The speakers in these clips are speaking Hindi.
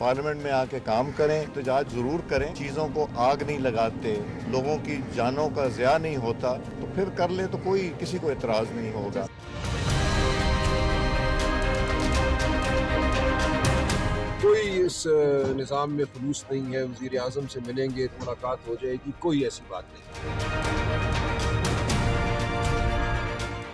पार्लियामेंट में आके काम करें, एहतजाज जरूर करें, चीजों को आग नहीं लगाते, लोगों की जानों का ज़िया नहीं होता, तो फिर कर ले तो कोई किसी को एतराज नहीं होगा। कोई इस निज़ाम में खुलूस नहीं है, वज़ीर आज़म से मिलेंगे, मुलाकात हो जाएगी, कोई ऐसी बात नहीं।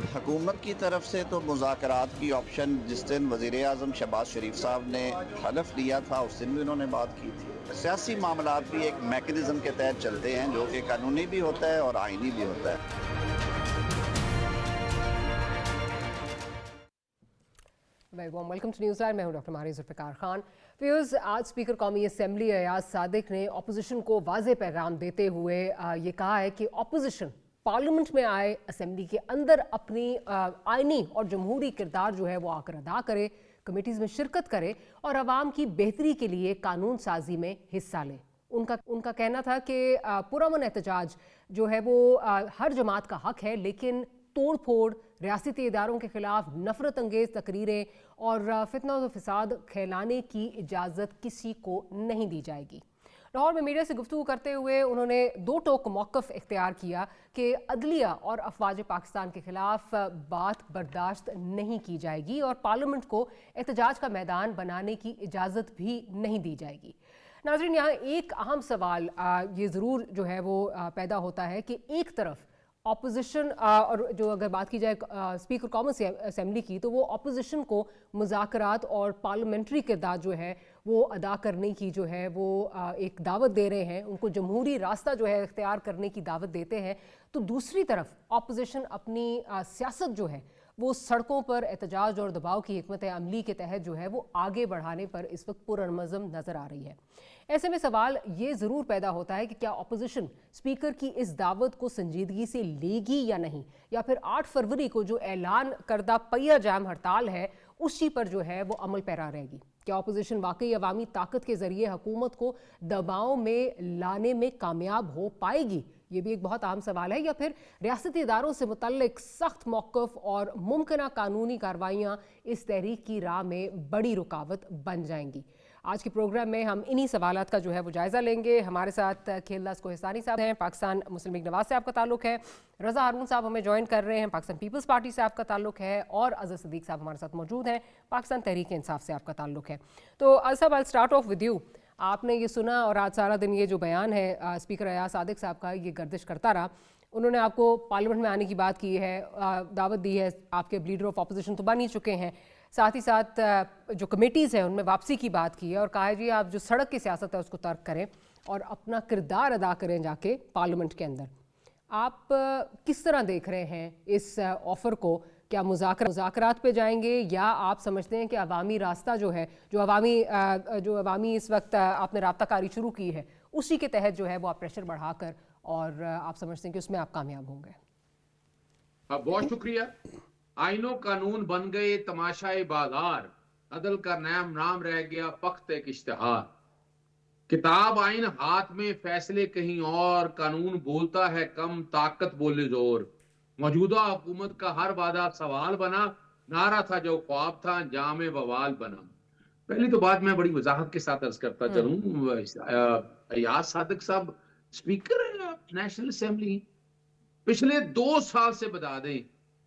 हुकूमत की तरफ से तो मुज़ाकरात की ऑप्शन जिस दिन वज़ीर आज़म शहबाज शरीफ साहब ने हलफ लिया था उस दिन भी उन्होंने बात की थी। सियासी मामलात भी एक मैकेनिज्म के तहत चलते हैं जो कि कानूनी भी होता है और आईनी भी होता है। Very warm welcome to news live. मैं हूं डॉक्टर मारी जुल्फ़िकार खान। व्यूअर्स, आज स्पीकर कौमी असेंबली अयाज सादिक ने अपोजिशन को वाज़ेह पैगाम देते हुए ये कहा है कि अपोजिशन पार्लियामेंट में आए, असेंबली के अंदर अपनी आइनी और जमहूरी किरदार जो है वो आकर अदा करे, कमेटीज़ में शिरकत करे और आवाम की बेहतरी के लिए कानून साजी में हिस्सा ले। उनका कहना था कि पुरअमन एहतजाज जो है वो हर जमात का हक है, लेकिन तोड़ फोड़, रियासती इदारों के खिलाफ नफरत अंगेज तकरीरें और फितना और फसाद फैलाने की इजाज़त किसी को नहीं दी जाएगी। लाहौर में मीडिया से गुफ्तगू करते हुए उन्होंने दो टोक मौक़िफ़ इख्तियार किया कि अदलिया और अफवाज पाकिस्तान के खिलाफ बात बर्दाश्त नहीं की जाएगी और पार्लियामेंट को एहतजाज का मैदान बनाने की इजाज़त भी नहीं दी जाएगी। नाज़रीन, यहाँ एक अहम सवाल ये ज़रूर जो है वो पैदा होता है कि एक तरफ ऑपोजिशन और जो अगर बात की जाए स्पीकर कॉमन असेंबली की, तो वो ऑपोजिशन को मुज़ाकरात और पार्लियामेंट्री किरदार जो है वो अदा करने की जो है वो एक दावत दे रहे हैं, उनको जमहूरी रास्ता जो है इख्तियार करने की दावत देते हैं, तो दूसरी तरफ ऑपोजिशन अपनी सियासत जो है वो सड़कों पर एहतजाज और दबाव की हिकमत अमली के तहत जो है वो आगे बढ़ाने पर इस वक्त पुरअमज़म नज़र आ रही है। ऐसे में सवाल ये ज़रूर पैदा होता है कि क्या अपोजिशन स्पीकर की इस दावत को संजीदगी से लेगी या नहीं, या फिर 8 फरवरी को जो ऐलान करदा पहिया जाम हड़ताल है उसी पर जो है वो अमल पैरा रहेगी। क्या अपोजिशन वाकई अवामी ताकत के ज़रिए हुकूमत को दबाव में लाने में कामयाब हो पाएगी, ये भी एक बहुत अहम सवाल है, या फिर रियासती इदारों से मुतल्लिक सख्त मौक़िफ़ और मुमकिन कानूनी कार्रवाइयाँ इस तहरीक की राह में बड़ी रुकावट बन जाएंगी। आज के प्रोग्राम में हम इन्हीं सवालात का जो है वो जायज़ा लेंगे। हमारे साथ खेलदास कोहिस्तानी साहब हैं, पाकिस्तान मुस्लिम लीग नवाज से आपका ताल्लुक है, रज़ा हारून साहब हमें ज्वाइन कर रहे हैं, पाकिस्तान पीपल्स पार्टी से आपका ताल्लुक है, और अज़हर सिद्दीक साहब हमारे साथ मौजूद हैं, पाकिस्तान तहरीक इंसाफ से आपका ताल्लुक है। तो साहब, I start of with you. आपने ये सुना और आज सारा दिन ये जो बयान है स्पीकर अयाज सादिक साहब का ये गर्दिश करता रहा। उन्होंने आपको पार्लियामेंट में आने की बात की है, दावत दी है, आपके लीडर ऑफ अपोजिशन तो बन ही चुके हैं, साथ ही साथ जो कमेटीज़ हैं उनमें वापसी की बात की है और कहा है जी आप जो सड़क की सियासत है उसको तर्क करें और अपना किरदार अदा करें जाके पार्लियामेंट के अंदर। आप किस तरह देख रहे हैं इस ऑफ़र को? क्या मुज़ाकरात पे जाएंगे, या आप समझते हैं कि अवामी रास्ता जो है, जो अवामी इस वक्त आपने राब्ताकारी शुरू की है उसी के तहत जो है वो आप प्रेशर बढ़ाकर और आप समझते हैं कि उसमें आप कामयाब होंगे? बहुत शुक्रिया। आइनो कानून बन गए तमाशाए बाजार, अदल का नाम रह गया पख्त एक इश्तिहार। किताब आइन हाथ में, फैसले कहीं और, कानून बोलता है कम, ताकत बोले जोर। मौजूदा हुकूमत का हर वादा सवाल बना, नारा था जो ख्वाब था जामे बवाल बना। पहली तो बात मैं बड़ी वजाहत के साथ अर्ज करता चलूं, अयाज सादिक साहब स्पीकर है नेशनल असेंबली, पिछले 2 साल से बता दें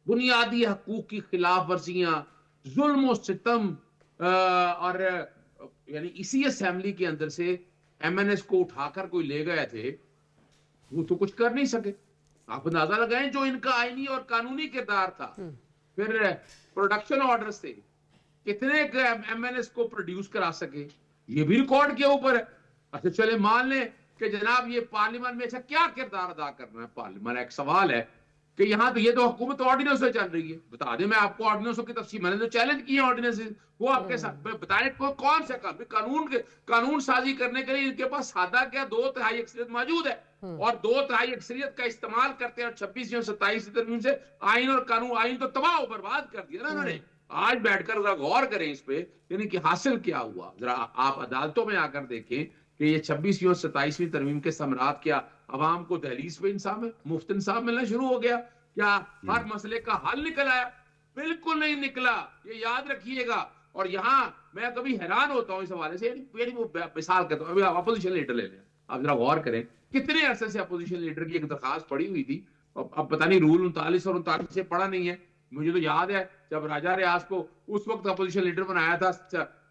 बुनियादी हकूक की खिलाफ वर्जियां, जुल्म और सितम, और यानी इसी असेंबली के अंदर से एमएनएस को उठाकर कोई ले गए थे, वो तो कुछ कर नहीं सके। आप अंदाजा लगाएं जो इनका आईनी और कानूनी किरदार था। फिर प्रोडक्शन ऑर्डर से कितने एमएनएस को प्रोड्यूस करा सके, ये भी रिकॉर्ड के ऊपर है। अच्छा चले मान लें कि जनाब ये पार्लियामेंट में अच्छा क्या किरदार अदा करना है पार्लियामेंट, एक सवाल है कि यहाँ तो ये तो हुकूमत ऑर्डिनेंस से चल रही है। बता दें मैं आपको ऑर्डिनेंसों की तफसील, मैंने तो चैलेंज किए ऑर्डिनेंस, वो आपके साथ बताएं कौन सा कानून साजी करने के लिए इनके पास सादा क्या 2/3 अक्सरियत मौजूद है, और 2/3 अक्सरियत का इस्तेमाल करते हैं और 26 या 27 तरमीम से आइन और कानून, आइन तो तबाह और बर्बाद कर दिया ना उन्होंने। आज बैठकर जरा गौर करें इस पे, यानी कि हासिल क्या हुआ। जरा आप अदालतों में आकर देखें कि ये 26वीं और 27वीं तरमीम के समरात क्या अवाम को दहलीज पे इंसाफ मुफ्त इंसाफ मिलना शुरू हो गया? क्या हर मसले का हल निकल आया? बिल्कुल नहीं निकला। ये याद रखिएगा, और यहाँ मैं कभी हैरान होता हूँ इस हवाले से, यानी वो मिसाल करता हूँ, अभी आप अपोजिशन लीडर ले लें, आप जरा गौर करें, कितने अरसे से अपोजिशन लीडर की एक दरखास्त पड़ी हुई थी, अब पता नहीं रूल 39 और 39 से पढ़ा नहीं है, मुझे तो याद है जब राजा रियाज को उस वक्त अपोजिशन लीडर बनाया था,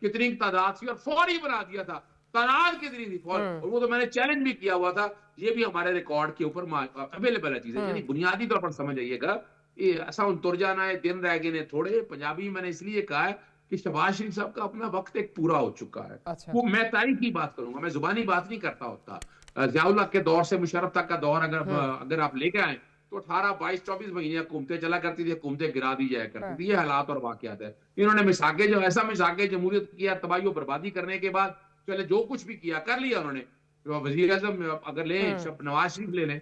कितनी तादाद थी और फौरी बना दिया था, तादाद कितनी थी फौरी, और वो तो मैंने चैलेंज भी किया हुआ था, ये भी हमारे रिकॉर्ड के ऊपर अवेलेबल है चीजें, यानी बुनियादी तौर पर समझ आइएगा, ये ऐसा उन तुर जाना है, दिन रह गए ने थोड़े, पंजाबी मैंने इसलिए कहा है कि शहबाज शरीफ साहब का अपना वक्त एक पूरा हो चुका है। अच्छा। वो मैं तारीख की बात करूंगा, मैं जुबानी बात नहीं करता होता। ज़ियाउल हक के दौर से मुशर्रफ तक का दौर अगर आप लेके आए तो 18, 22, 24 महीने हुकूमतें चला करती थी, हुकूमतें गिरा दी जाया करती थी, ये हालात और वाकयात है। इन्होंने मिसाके जो ऐसा मिसाके जमहूरियत किया, तबाही और बर्बादी करने के बाद चले जो कुछ भी किया कर लिया उन्होंने। वजीर आजम अगर लें, नवाज शरीफ ले लें,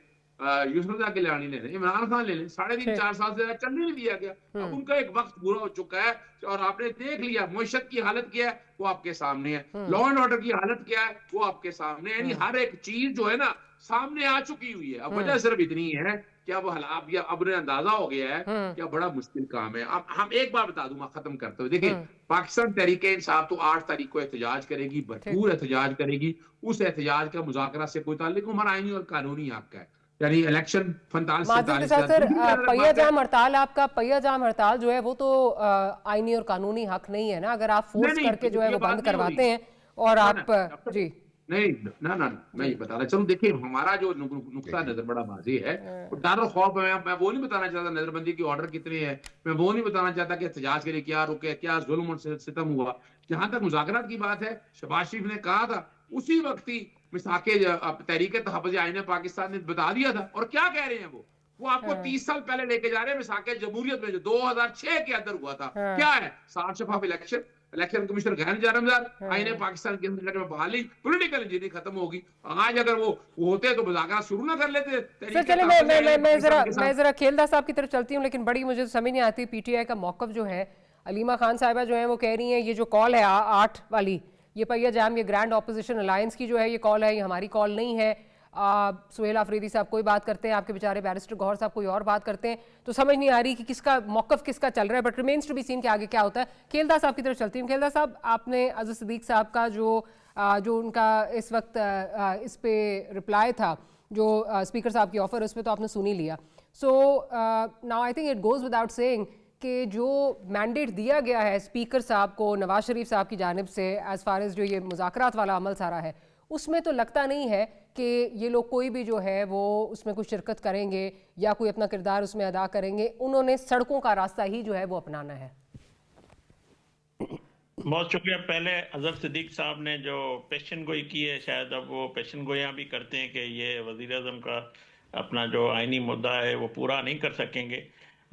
यूसुफ के लानी ले लें, इमरान खान ले लें, 3.5-4 साल से चलने नहीं दिया गया। अब उनका एक वक्त पूरा हो चुका है और आपने देख लिया मुआशरत की हालत क्या है, वो आपके सामने है, लॉ एंड ऑर्डर की हालत क्या है, वो आपके सामने है, यानी हर एक चीज जो है ना सामने आ चुकी हुई है। अब वजह सिर्फ इतनी है कि अब हालात या अब अंदाजा हो गया है कि बड़ा मुश्किल काम है। अब हम एक बार बता दूं, खत्म करते हुए, देखिए पाकिस्तान तहरीके इंसाफ तो 8 तारीख को एहतजाज करेगी, भरपूर एहतजाज करेगी। उस एहतजाज का मुज़ाकरा से कोई ताल्लुक हमारा आईनी और कानूनी हक का है, यानी इलेक्शन 45-47 पहिया जाम हड़ताल, आपका पहिया जाम हड़ताल जो है वो तो आईनी और कानूनी हक नहीं है ना, अगर आप फोर्स करके जो है वो बंद करवाते हैं और आप जी नहीं ना मैं ये बता रहा चलूं, देखिए हमारा जो नुक्ता नजर बड़ा वाज़ेह है, डर और खौफ मैं वो नहीं बताना चाहता नजरबंदी की ऑर्डर कितने हैं, मैं वो नहीं बताना चाहता कि एहतजाज के लिए क्या रुके, क्या जुल्म और सितम हुआ। जहां तक मुज़ाकरात की बात है, शहबाज शरीफ ने कहा था उसी वक्त ही मिसाके तहरीके तहफ़्फ़ुज़ आईन पाकिस्तान ने बता दिया था, और क्या कह रहे हैं वो आपको 30 साल पहले लेके जा रहे हैं मिसाके जमहूरियत में जो 2006 के अंदर हुआ था। क्या है? साफ शफाफ इलेक्शन कमिश्नर गैर जानबदार, आईने पाकिस्तान के अंदर में बहाली, पॉलिटिकल इंजीनियरिंग खत्म होगी। आज अगर वो होते तो मुज़ाकरा शुरू ना कर लेते। सर चलिए मैं जरा खेलदा साहब की तरफ चलती हूँ, लेकिन बड़ी मुझे समझ नहीं आती पीटीआई का मौक़िफ़ जो है, अलीमा खान साहिबा जो है वो कह रही हैं ये जो कॉल है 8 वाली, ये पहिया जाम, ये ग्रैंड ऑपोजिशन अलायंस की जो है ये कॉल है, ये हमारी कॉल नहीं है। सुहेल आफरीदी साहब कोई बात करते हैं, आपके बेचारे बैरिस्टर गौहर साहब कोई और बात करते हैं, तो समझ नहीं आ रही कि किसका मौक़िफ़ किसका चल रहा है, but remains to be seen के आगे क्या होता है। खेलदा साहब की तरफ चलती हूँ। खेलदा साहब, आपने अज़र सिद्दीक साहब का जो उनका इस वक्त इस पे रिप्लाई था, जो स्पीकर साहब की ऑफर, उस पर तो आपने सुन ही लिया। So now I think it goes without saying कि जो मैंडेट दिया गया है स्पीकर साहब को नवाज शरीफ साहब की जानिब से एज़ फार एज़ जो ये मुज़ाकरात वाला अमल सारा है, उसमें तो लगता नहीं है कि ये लोग कोई भी जो है वो उसमें कुछ शिरकत करेंगे या कोई अपना किरदार उसमें अदा करेंगे। उन्होंने सड़कों का रास्ता ही जो है वो अपनाना है। बहुत शुक्रिया। पहले अजहर सिद्दीक साहब ने जो पेशन गोई की है, शायद अब वो पेशन गोइयाँ भी करते हैं कि ये वज़ीर आज़म का अपना जो आइनी मुद्दा है वो पूरा नहीं कर सकेंगे।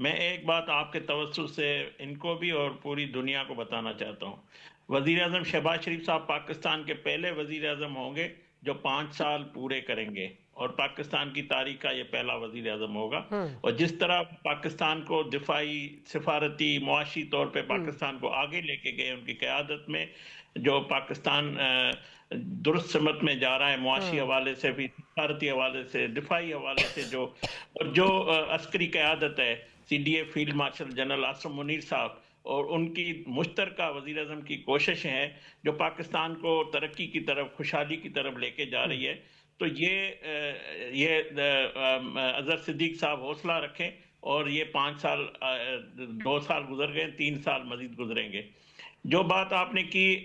मैं एक बात आपके तवज्जुह से इनको भी और पूरी दुनिया को बताना चाहता हूँ। वज़ीर आज़म शहबाज शरीफ साहब पाकिस्तान के पहले वज़ीर आज़म होंगे जो 5 साल पूरे करेंगे और पाकिस्तान की तारीख का ये पहला वज़ीर आज़म होगा। और जिस तरह पाकिस्तान को दिफाई, सिफारती, मुआशी तौर पे पाकिस्तान को आगे लेके गए उनकी क़यादत में, जो पाकिस्तान दुरुस्त समत में जा रहा है, मुआशी हवाले से भी, सिफारती हवाले से, दिफाई हवाले से, जो अस्करी क़यादत है CDA field marshal general Asim Munir साहब और उनकी मुश्तरका वज़ीर आज़म की कोशिशें हैं जो पाकिस्तान को तरक्की की तरफ, खुशहाली की तरफ लेके जा रही है। तो ये अज़हर सिद्दीक साहब हौसला रखें और ये 5 साल, 2 साल गुजर गए, 3 साल मजीद गुजरेंगे। जो बात आपने की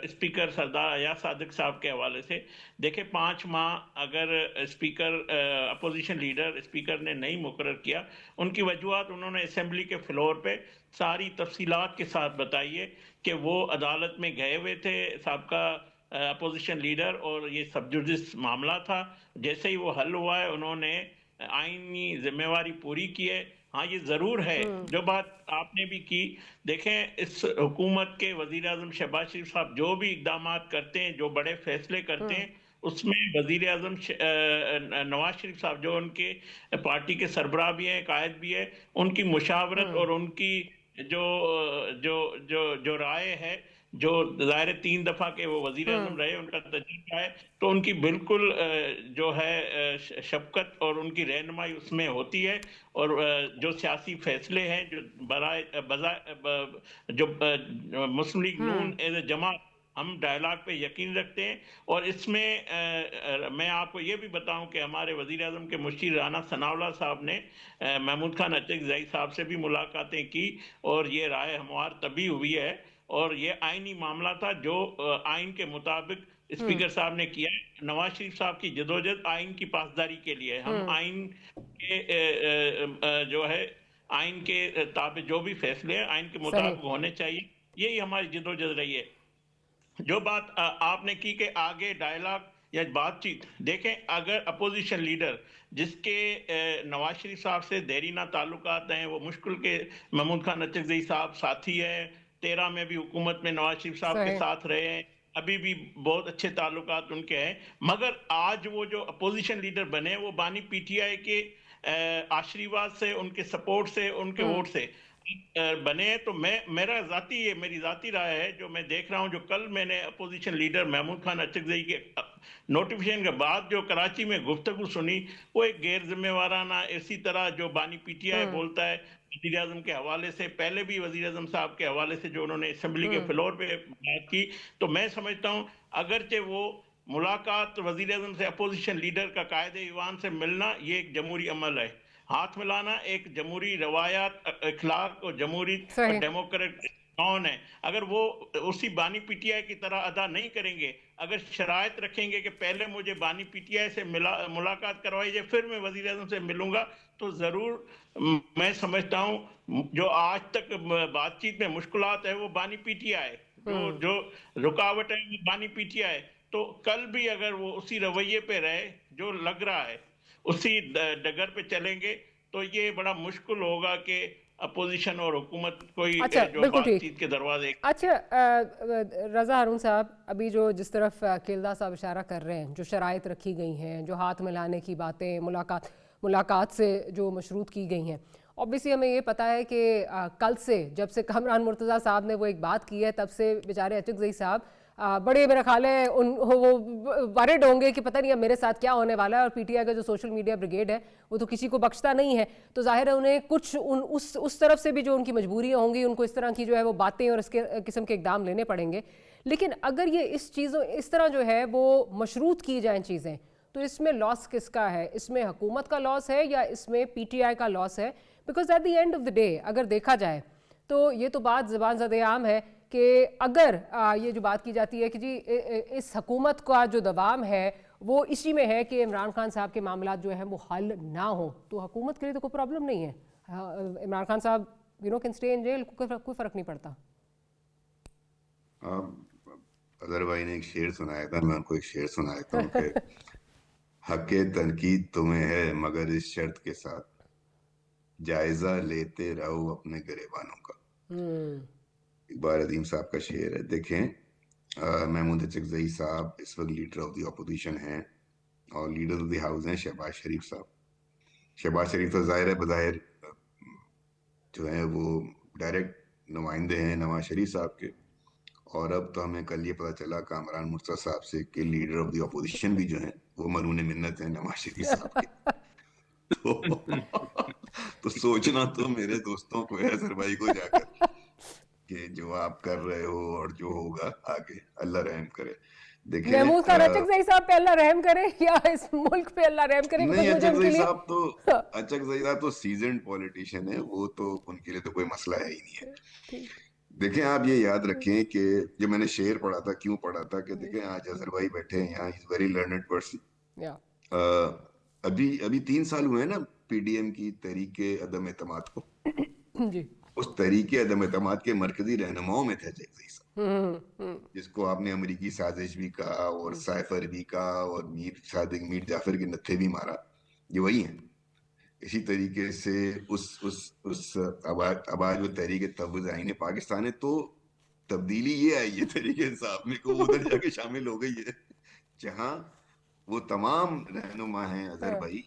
स्पीकर सरदार अयाज सादिक साहब के हवाले से, देखें 5 माह अगर स्पीकर अपोजिशन लीडर स्पीकर ने नहीं मुकर्रर किया, उनकी वजूहत उन्होंने असेंबली के फ्लोर पे सारी तफसीलात के साथ बताई है कि वो अदालत में गए हुए थे सबका अपोजिशन लीडर और ये सबजुडिस मामला था। जैसे ही वो हल हुआ है उन्होंने आईनी जिम्मेवारी पूरी की है। हाँ, ये ज़रूर है जो बात आपने भी की, देखें इस हुकूमत के वज़ीर आज़म शहबाज शरीफ साहब जो भी इक़दामात करते हैं, जो बड़े फैसले करते हैं, उसमें वज़ीर आज़म नवाज शरीफ साहब जो उनके पार्टी के सरबराह भी हैं, कायद भी है, उनकी मुशावरत और उनकी जो राय है जो ज़ाहिर 3 दफ़ा के वो वज़ीर आज़म रहे, उनका तजुर्बा है, तो उनकी बिल्कुल जो है शफ़क़त और उनकी रहनुमाई उसमें होती है। और जो सियासी फ़ैसले हैं जो मुस्लिम लीग नून एज़ ए जमात हम डायलॉग पे यकीन रखते हैं। और इसमें मैं आपको ये भी बताऊं कि हमारे वज़ीर आज़म के मुशीर राना सनाउल्लाह साहब ने महमूद खान अचकज़ई साहब से भी मुलाकातें की और ये राय हमवार तभी हुई है। और ये आइनी मामला था जो आइन के मुताबिक स्पीकर साहब ने किया है। नवाज शरीफ साहब की जदोजहद आइन की पासदारी के लिए, हम आइन के जो है आइन के ताबे जो भी फैसले हैं आइन के मुताबिक होने चाहिए, यही हमारी जदोजहद रही है। जो बात आपने की कि आगे डायलॉग या बातचीत, देखें अगर अपोजिशन लीडर जिसके नवाज शरीफ साहब से देरीना ताल्लुकात हैं, वो मुश्किल के महमूद खान अचकज़ई साहब साथी है, 13 में भी हुकूमत में नवाज शरीफ साहब के साथ रहे हैं, अभी भी बहुत अच्छे ताल्लुकात उनके हैं, मगर आज वो जो अपोजिशन लीडर बने वो बानी पीटीआई के आशीर्वाद से, उनके सपोर्ट से, उनके वोट से बने। तो मेरी जाती राय है, जो मैं देख रहा हूं, जो कल मैंने अपोजिशन लीडर महमूद खान अचकज़ई के नोटिफिकेशन के बाद जो कराची में गुफ्तगू सुनी, वो एक गैर जिम्मेवाराना इसी तरह जो बानी पीटीआई बोलता है वज़ीर आज़म के हवाले से, पहले भी वज़ीर आज़म साहब के हवाले से जो उन्होंने असेंबली के फ्लोर पे बात की, तो मैं समझता हूं अगरचे वो मुलाकात वज़ीर आज़म से अपोजिशन लीडर का कायदे ईवान से मिलना ये एक जमहूरी अमल है, हाथ मिलाना एक जमहूरी रवायात, अखलाक और जमहूरी और डेमोक्रेटिक कौन है। अगर वो उसी बानी पीटीआई की तरह अदा नहीं करेंगे, अगर शराइत रखेंगे कि पहले मुझे बानी पीटीआई से मुलाकात करवाइए फिर मैं वज़ीर आज़म से मिलूंगा, तो ज़रूर मैं समझता हूँ जो आज तक बातचीत में मुश्किलात है वो बानी पीटीआई, जो रुकावट है वो बानी पीटीआई। तो कल भी अगर वो उसी रवैये पे रहे जो लग रहा है, उसी डगर पे चलेंगे, तो ये बड़ा मुश्किल होगा कि अपोजिशन और हुकूमत कोई जो बातचीत के दरवाजे। अच्छा रज़ा हारून साहब, अभी जो जिस तरफ केल्दा साहब इशारा कर रहे हैं, जो शराइत रखी गई हैं, जो हाथ मिलाने की बातें मुलाकात से जो मशरूत की गई हैं, ऑब्वियसली हमें ये पता है कि कल से जब से कामरान मुर्तज़ा साहब ने वो एक बात की है, तब से बेचारे अचकज़ई साहब बड़े मेरा ख्याल है वो वरिड होंगे कि पता नहीं अब मेरे साथ क्या होने वाला है। और पीटीआई का जो सोशल मीडिया ब्रिगेड है वो तो किसी को बख्शता नहीं है, तो जाहिर है उन्हें कुछ उस तरफ से भी जो उनकी मजबूरियां होंगी, उनको इस तरह की जो है वो बातें और इसके किस्म के इकदाम लेने पड़ेंगे। लेकिन अगर ये इस तरह जो है वो मशरूत की जाएँ चीज़ें, तो इसमें लॉस किसका है? इसमें हुकूमत का लॉस है या इसमें पीटीआई का लॉस है? Because at the end of the day अगर देखा जाए तो ये तो बात ज़बान ज़द आम है कि अगर ये जो बात की जाती है कि जी इस हुकूमत का जो दवाम है वो इसी में है कि इमरान खान साहब के मामला जो है वो हल ना हो, तो हुकूमत के लिए तो कोई प्रॉब्लम नहीं है। इमरान खान साहब कैन स्टे इन जेल, कोई फ़र्क नहीं पड़ता। अजहर भाई ने एक शेर सुनाया था, मैं उनको एक शेर सुनाया था कि हक़े तनकीद तुम्हें है मगर इस शर्त के साथ जायजा लेते रहो अपने गिरेबानों का। इकबाल अदीम साहब का शेर है। देखें महमूद अचकज़ई साहब इस वक्त लीडर ऑफ द अपोजिशन हैं और लीडर ऑफ द हाउस हैं शहबाज शरीफ साहब। शहबाज शरीफ तो ज़ाहिर है बज़ाहिर जो है वो डायरेक्ट नुमाइंदे हैं नवाज शरीफ साहब के, और अब तो हमें कल ये पता चला कामरान मुर्तज़ा साहब से कि लीडर ऑफ द अपोजिशन भी जो है वो मरून मिन्नत है नवाज शरीफ साहब के। तो सोचना तो मेरे दोस्तों को है, अजहर भाई को जाकर कि जो आप कर रहे हो और जो होगा आगे, अल्लाह रहम करे। देखिए महमूद खान अचकज़ई साहब पे अल्लाह रहम करे या इस मुल्क पे अल्लाह रहम करे? नहीं, अचकज़ई साहब तो सीजन्ड पॉलिटिशियन है, वो तो उनके लिए तो कोई मसला है ही नहीं है। देखें आप ये याद रखें कि जो मैंने शेर पढ़ा था, क्यों पढ़ा था कि देखें आज अजहर भाई बैठे हैं यहाँ, इज वेरी लर्नेड पर्सन। अभी 3 साल हुए हैं ना पीडीएम की तहरीके अदम एतमाद को। जी। उस तहरीके अदम एतमाद के मरकजी रहनुमाओं में थे अचकज़ई साहब, जिसको आपने अमरीकी साजिश भी कहा और साइफर भी कहा और मीर जाफर के नत्थे भी मारा, ये वही हैं। इसी तरीके से उस आवाज वो तहरीके तहफ़्फ़ुज़ आईन पाकिस्तान है, तो तब्दीली ये आई है तहरीके इंसाफ में को उधर जाके शामिल हो गई है, जहाँ वो तमाम रहनुमा हैं अजहर भाई,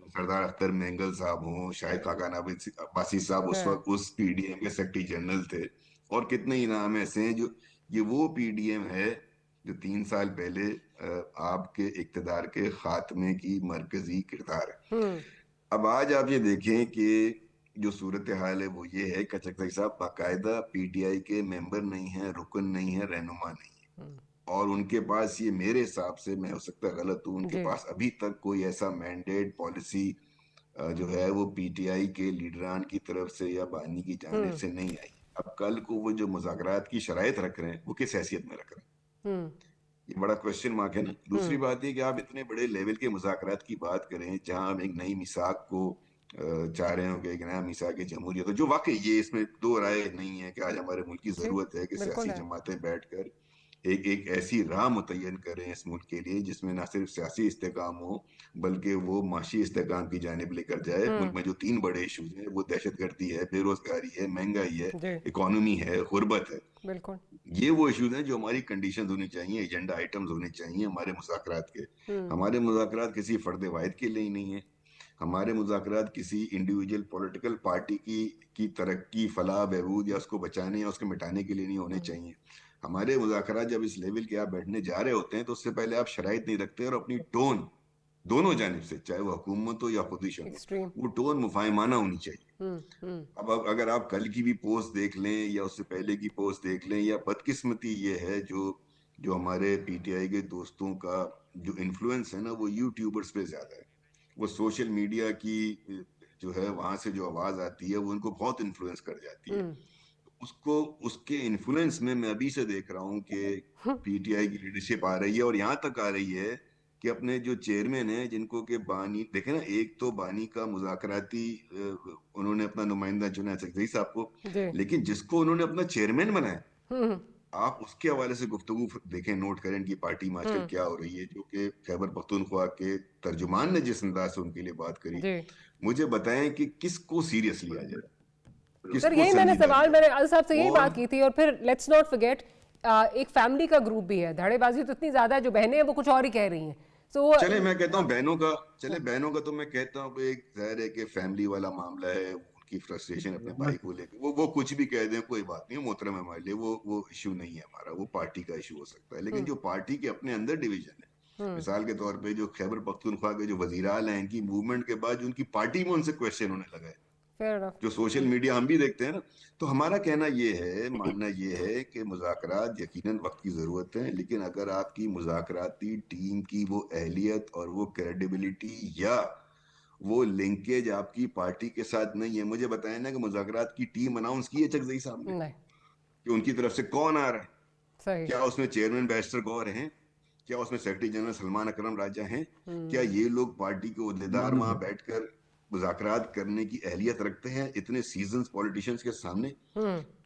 सरदार अख्तर मेंगल साहब हों, शाहिद खाकान अब्बासी साहब उस वक्त उस पीडीएम के सेक्रेटरी जनरल थे, और कितने ही नाम ऐसे हैं जो ये वो पीडीएम है जो 3 साल पहले आपके इक्तदार के खात्मे की मरकजी किरदार है। अब आज आप ये देखें कि जो सूरत हाल है वो ये है कि चकधरी साहब बाकायदा पीटीआई के मेंबर नहीं है, रुकन नहीं है, रहनुमा नहीं है, और उनके पास ये मेरे हिसाब से, मैं हो सकता है गलत हूँ, उनके जी। पास अभी तक कोई ऐसा मैंडेट पॉलिसी जो है वो पीटीआई के लीडरान की तरफ से या बानी की जानिब से नहीं आई। अब कल को वो जो मुज़ाकरात की शराइत रख रहे हैं वो किस हैसियत में रख रहे हैं, ये बड़ा क्वेश्चन मार्क है ना। दूसरी बात ये कि आप इतने बड़े लेवल के मुज़ाकरात की बात करें जहां हम एक नई मिसाक को चाह रहे हो कि एक नया मिसाक जमहूरियत हो, जो वाकई ये इसमें दो राय नहीं है कि आज हमारे मुल्क की जरूरत है कि बिल्कुल सियासी है। जमातें बैठकर एक ऐसी राह मुतय्यन करें इस मुल्क के लिए जिसमें ना सिर्फ सियासी इस्तेकाम हो बल्कि वो माशी इस्तेकाम की जानिब लेकर जाए। मुल्क में जो 3 बड़े इशूज हैं वो दहशतगर्दी है, बेरोजगारी है, महंगाई है, जी। इकोनॉमी है, गुर्बत है। बिल्कुल। ये वो इश्यूज हैं जो हमारी कंडीशन होनी चाहिए, एजेंडा आइटम्स होने चाहिए हमारे मुज़ाकरात के। हमारे मुज़ाकरात किसी फर्द वाहिद के लिए ही नहीं है, हमारे मुज़ाकरात किसी इंडिविजुअल पॉलिटिकल पार्टी की तरक्की, फलाह, बहबूद या उसको बचाने या उसको मिटाने के लिए नहीं होने चाहिए। हमारे मुज़ाकरात जब इस लेवल के आप बैठने जा रहे होते हैं तो उससे पहले आप शराइत नहीं रखते और अपनी टोन दोनों जानिब से, चाहे वो हुकूमत हो या अपोजिशन एक्सट्रीम। हो, वो टोन मुफाहिमाना होनी चाहिए। अब अगर आप कल की भी पोस्ट देख लें या उससे पहले की पोस्ट देख लें, या बदकिस्मती ये है जो जो हमारे पीटीआई के दोस्तों का जो इन्फ्लुएंस है ना वो यूट्यूबर्स पे ज्यादा है। वो सोशल मीडिया की जो है वहां से जो आवाज आती है वो उनको बहुत इन्फ्लुएंस कर जाती है। उसको उसके इन्फ्लुएंस में मैं अभी से देख रहा हूँ कि पीटीआई की लीडरशिप आ रही है और यहाँ तक आ रही है कि अपने जो चेयरमैन है जिनको के बानी देखे ना, एक तो बानी का मुज़ाकराती उन्होंने अपना नुमाइंदा चुना चकधरी साहब को, जी। लेकिन जिसको उन्होंने अपना चेयरमैन बनाया आप उसके हवाले से गुफ्तगू देखें, नोट करें इनकी पार्टी में आजकल क्या हो रही है, जो कि खैबर पख्तूनख्वा के तर्जुमान ने जिस अंदाज से उनके लिए बात करी। जी। मुझे बताएं कि किसको सीरियस लिया जाए, सर किसको यही मैंने संजीदा सवाल, लिया मैंने अल साहब से यही और बात की थी। और फिर लेट्स नॉट फॉरगेट एक फैमिली का ग्रुप भी है, धड़ेबाजी तो इतनी ज्यादा है, जो बहनें हैं वो कुछ और ही कह रही हैं। सो चले मैं कहता हूँ बहनों का, चले बहनों का तो मैं कहता हूँ कि एक जाहिर है कि फैमिली वाला मामला है, उनकी फ्रस्ट्रेशन अपने भाई को लेकर, वो कुछ भी कह दें कोई बात नहीं, मोहतरम है हमारे लिए, वो इशू नहीं है हमारा, वो पार्टी का इशू हो सकता है। लेकिन जो पार्टी के अपने अंदर डिवीजन है, मिसाल के तौर पे जो खैबर पख्तूनख्वा के जो वजीराल हैं, इनकी मूवमेंट के बाद जो उनकी पार्टी में उनसे क्वेश्चन होने लगा है, फेयर इनफ। जो सोशल मीडिया हम भी देखते हैं ना, तो हमारा कहना ये है, मानना ये है कि मुज़ाकरात यकीनन वक्त की ज़रूरत है, लेकिन अगर आपकी मुज़ाकराती टीम की वो अहलियत और वो क्रेडिबिलिटी या वो लिंकेज आपकी पार्टी के साथ नहीं है, मुझे बताएं ना कि मुज़ाकरात की टीम अनाउंस की है चकधरी साहब ने नहीं। कि उनकी तरफ से कौन आ रहा है, सही। क्या उसमें चेयरमैन बैरिस्टर गौर हैं, क्या उसमें सेक्रेटरी जनरल सलमान अकरम राजा हैं, क्या ये लोग पार्टी के उहदेदार वहां बैठकर मुज़ाकरात करने की अहलियत रखते हैं इतने सीजन्स पॉलिटिशियंस के सामने?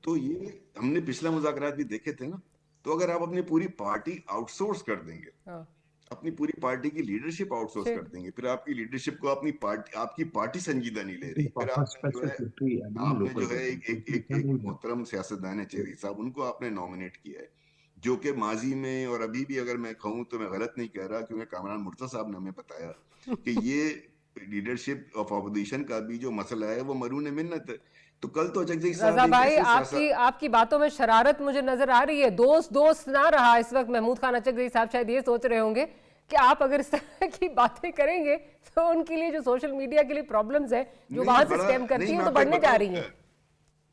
तो ये हमने पिछला मुज़ाकरात भी देखे थे ना। तो अगर आप अपनी पूरी पार्टी आउटसोर्स कर देंगे, हाँ। अपनी पूरी पार्टी की लीडरशिप आउटसोर्स कर देंगे, फिर आपकी लीडरशिप को अपनी पार्टी, आपकी पार्टी संजीदा नहीं ले रही, फिर आपने जो है एक मोहतरम सियासतदान है चेहरी साहब, उनको आपने नॉमिनेट किया है, जो कि माजी में और अभी भी अगर मैं कहूँ तो मैं गलत नहीं कह रहा, क्योंकि कामरान मुर्तज़ा साहब ने हमें बताया कि ये लीडरशिप ऑफ अपोजिशन का भी जो मसला है वो मरून मिन्नत है। तो कल तो जगदीश साहब रजा एक भाई, ऐसे आपकी बातों में शरारत मुझे नजर आ रही है। दोस्त ना रहा इस वक्त महमूद खान अचकज़ई साहब शायद ये सोच रहे होंगे कि आप अगर इस तरह की बातें करेंगे तो उनके लिए जो सोशल मीडिया के लिए प्रॉब्लम्स है, जो वहां से स्कैम करती है, तो बढ़ने जा रही है।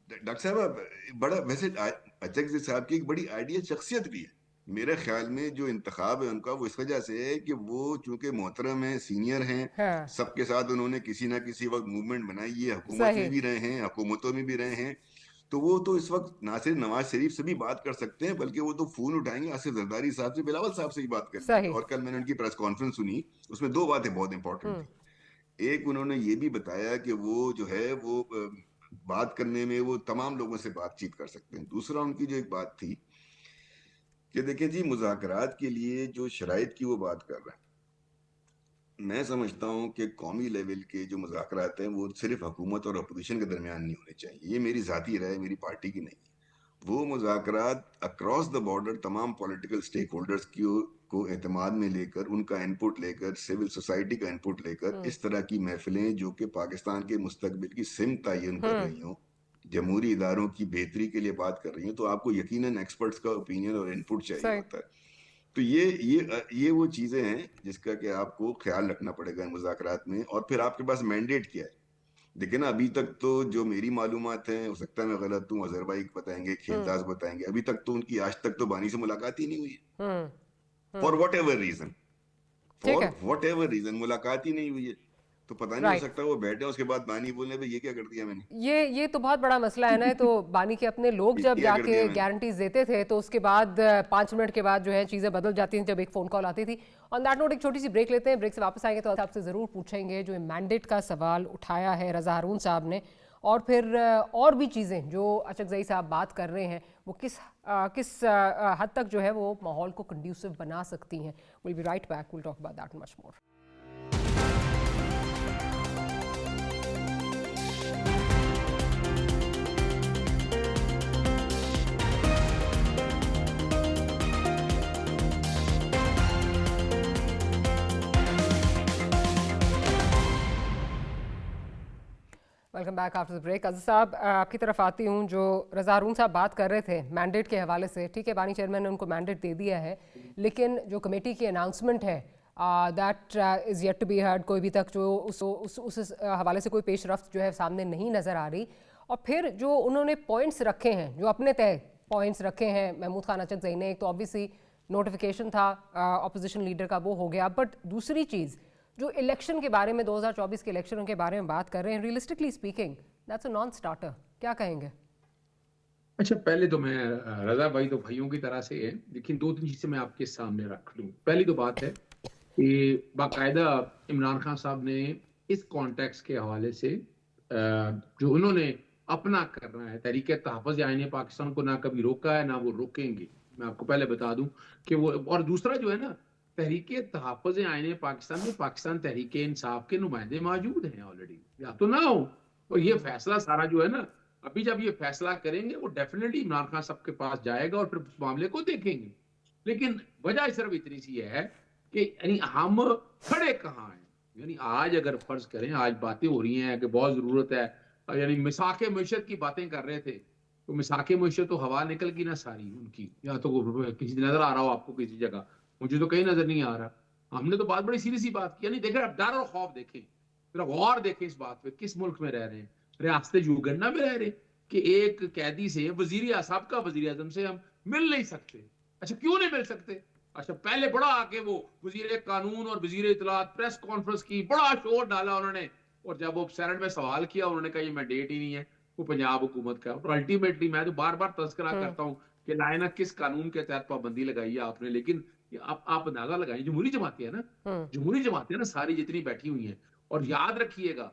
डॉक्टर साहब बड़ा वैसे अचकज़ई साहब की एक बड़ी आइडियल शख्सियत भी है मेरे ख्याल में। जो इंतखाब है उनका वो इस वजह से है कि वो चूंकि मोहतरम है, सीनियर हैं, हाँ। सबके साथ उन्होंने किसी ना किसी वक्त मूवमेंट बनाई है, हुकूमत में भी रहे हैं, हुकूमतों में भी रहे हैं, तो वो तो इस वक्त ना सिर्फ नवाज शरीफ से भी बात कर सकते हैं बल्कि वो तो फोन उठाएंगे आसिफ जरदारी साहब से, बिलावल साहब से ही बात करेंगे। और कल मैंने उनकी प्रेस कॉन्फ्रेंस सुनी, उसमें 2 बातें बहुत इंपॉर्टेंट थी। एक, उन्होंने ये भी बताया कि वो जो है वो बात करने में वो तमाम लोगों से बातचीत कर सकते हैं। दूसरा उनकी जो एक बात थी कि देखिए जी, मुज़ाकरात के लिए जो शराइत की वो बात कर रहे हैं, मैं समझता हूं कि कौमी लेवल के जो मुज़ाकरात हैं वो सिर्फ हुकूमत और अपोजिशन के दरमियान नहीं होने चाहिए। ये मेरी ज़ाती राय, मेरी पार्टी की नहीं है। वो मुज़ाकरात अक्रॉस द बॉर्डर तमाम पॉलिटिकल स्टेक होल्डर्स को एतमाद में लेकर, उनका इनपुट लेकर, सिविल सोसाइटी का इनपुट लेकर, इस तरह की महफिलें जो कि पाकिस्तान के मुस्तकबिल की सिमत तयन कर रही हों, जमहूरी इदारों की बेहतरी के लिए बात कर रही हैं तो आपको यकीनन एक्सपर्ट्स का ओपिनियन और इनपुट चाहिए सही। होता है। तो ये वो चीजें हैं जिसका कि आपको ख्याल रखना पड़ेगा इन मुज़ाकरात में। और फिर आपके पास मैंडेट क्या है? देखिए ना, अभी तक तो जो मेरी मालूमात है, हो सकता है मैं गलत हूँ, अजहर भाई बताएंगे, खेमताज बताएंगे, अभी तक तो उनकी आज तक तो बानी से मुलाकात ही नहीं हुई है। फॉर वट एवर रीजन, ठीक फॉर है। वट एवर रीजन मुलाकात ही नहीं हुई है। तो पता नहीं, हो राइट। सकता है वो बैठे उसके बाद बानी बोलने पे ये क्या कर दिया मैंने, ये तो बहुत बड़ा मसला है ना। ये तो बानी के अपने लोग ये जब क्या कर जाके दिया मैंने। गारंटीज देते थे तो उसके बाद 5 मिनट के बाद जो है चीज़ें बदल जाती थी जब एक फ़ोन कॉल आती थी। ऑन दैट नोट एक छोटी सी ब्रेक लेते हैं। ब्रेक से वापस आएंगे तो आपसे ज़रूर पूछेंगे जो मैंडेट का सवाल उठाया है रज़ा हारून साहब ने, और फिर और भी चीज़ें जो अचकज़ई साहब बात कर रहे हैं वो किस हद तक जो है वो माहौल को कंड्यूसिव बना सकती हैं। Will be right back, will talk about that much more. Welcome back after the break. Aziz साहब, आपकी तरफ आती हूँ। जो रज़ा हारून साहब बात कर रहे थे मैंडेट के हवाले से, ठीक है, बानी चेयरमैन ने उनको मैंडेट दे दिया है, लेकिन जो कमेटी की अनाउंसमेंट है that is yet to be heard. कोई भी तक जो उस हवाले से कोई पेशरफ्त जो है सामने नहीं नज़र आ रही। और फिर जो उन्होंने पॉइंट्स रखे हैं, जो अपने तय पॉइंट्स रखे हैं महमूद खान अचकज़ई ने, एक तो ऑब्वियसली नोटिफिकेशन था अपोजिशन लीडर का, वो हो गया। बट दूसरी चीज़ जो इलेक्शन के बारे में, 2024 के इलेक्शनों के बारे में बात कर रहे हैं, realistically speaking that's a non starter. क्या कहेंगे? अच्छा, पहले तो मैं रजा भाई तो भाइयों की तरह से है, लेकिन 2-3 चीजें मैं आपके सामने रख लूं। पहली तो बात है कि बाकायदा इमरान खान साहब ने इस कॉन्टेक्स्ट के हवाले से जो उन्होंने अपना करना है, तहरीक तहफ़्फ़ुज़ आईन पाकिस्तान को ना कभी रोका है ना वो रोकेंगे। मैं आपको पहले बता दूं कि वो, और दूसरा जो है ना, तहरीक तहफ़्फ़ुज़ आईन पाकिस्तान में पाकिस्तान तहरीक इंसाफ के नुमाइंदे मौजूद हैं ऑलरेडी, या तो ना हो। और ये फैसला सारा जो है ना, अभी जब ये फैसला करेंगे वो डेफिनेटली इमरान खान साहब के पास जाएगा और फिर उस मामले को देखेंगे। लेकिन वजह सिर्फ इतनी सी है कि यानी हम खड़े कहाँ हैं। यानी आज अगर फर्ज करें, आज बातें हो रही हैं कि बहुत जरूरत है, यानी मिसाके मैशत की बातें कर रहे थे, तो मिसाके मैशत तो हवा निकल गई ना सारी उनकी। या तो किसी नजर आ रहा हो आपको किसी जगह, मुझे तो कहीं नजर नहीं आ रहा। हमने तो बात बड़ी सीरियस सी बात की, यानी देखें, अब डर और खौफ देखें, फिर गौर देखें इस बात पे, किस मुल्क में रह रहे हैं। रियासत यूगन्डा में रह रहे कि एक कैदी से, वजीर साहब का वजीर आजम से हम मिल नहीं सकते। अच्छा, क्यों नहीं मिल सकते? अच्छा, पहले बड़ा आके वो वजीर कानून और वजीर इतलात प्रेस कॉन्फ्रेंस की, बड़ा शोर डाला उन्होंने, और जब वो सेनेट में सवाल किया उन्होंने कहा ये मैंडेट ही नहीं है, वो पंजाब हुकूमत का। और अल्टीमेटली मैं तो बार बार तस्करा करता हूँ कि लायना किस कानून के तहत पाबंदी लगाई है आपने, लेकिन आप अंदाजा लगाइए, जमहूरी जमातें हैं ना, जमहूरी जमातें ना सारी जितनी बैठी हुई हैं। और याद रखिएगा,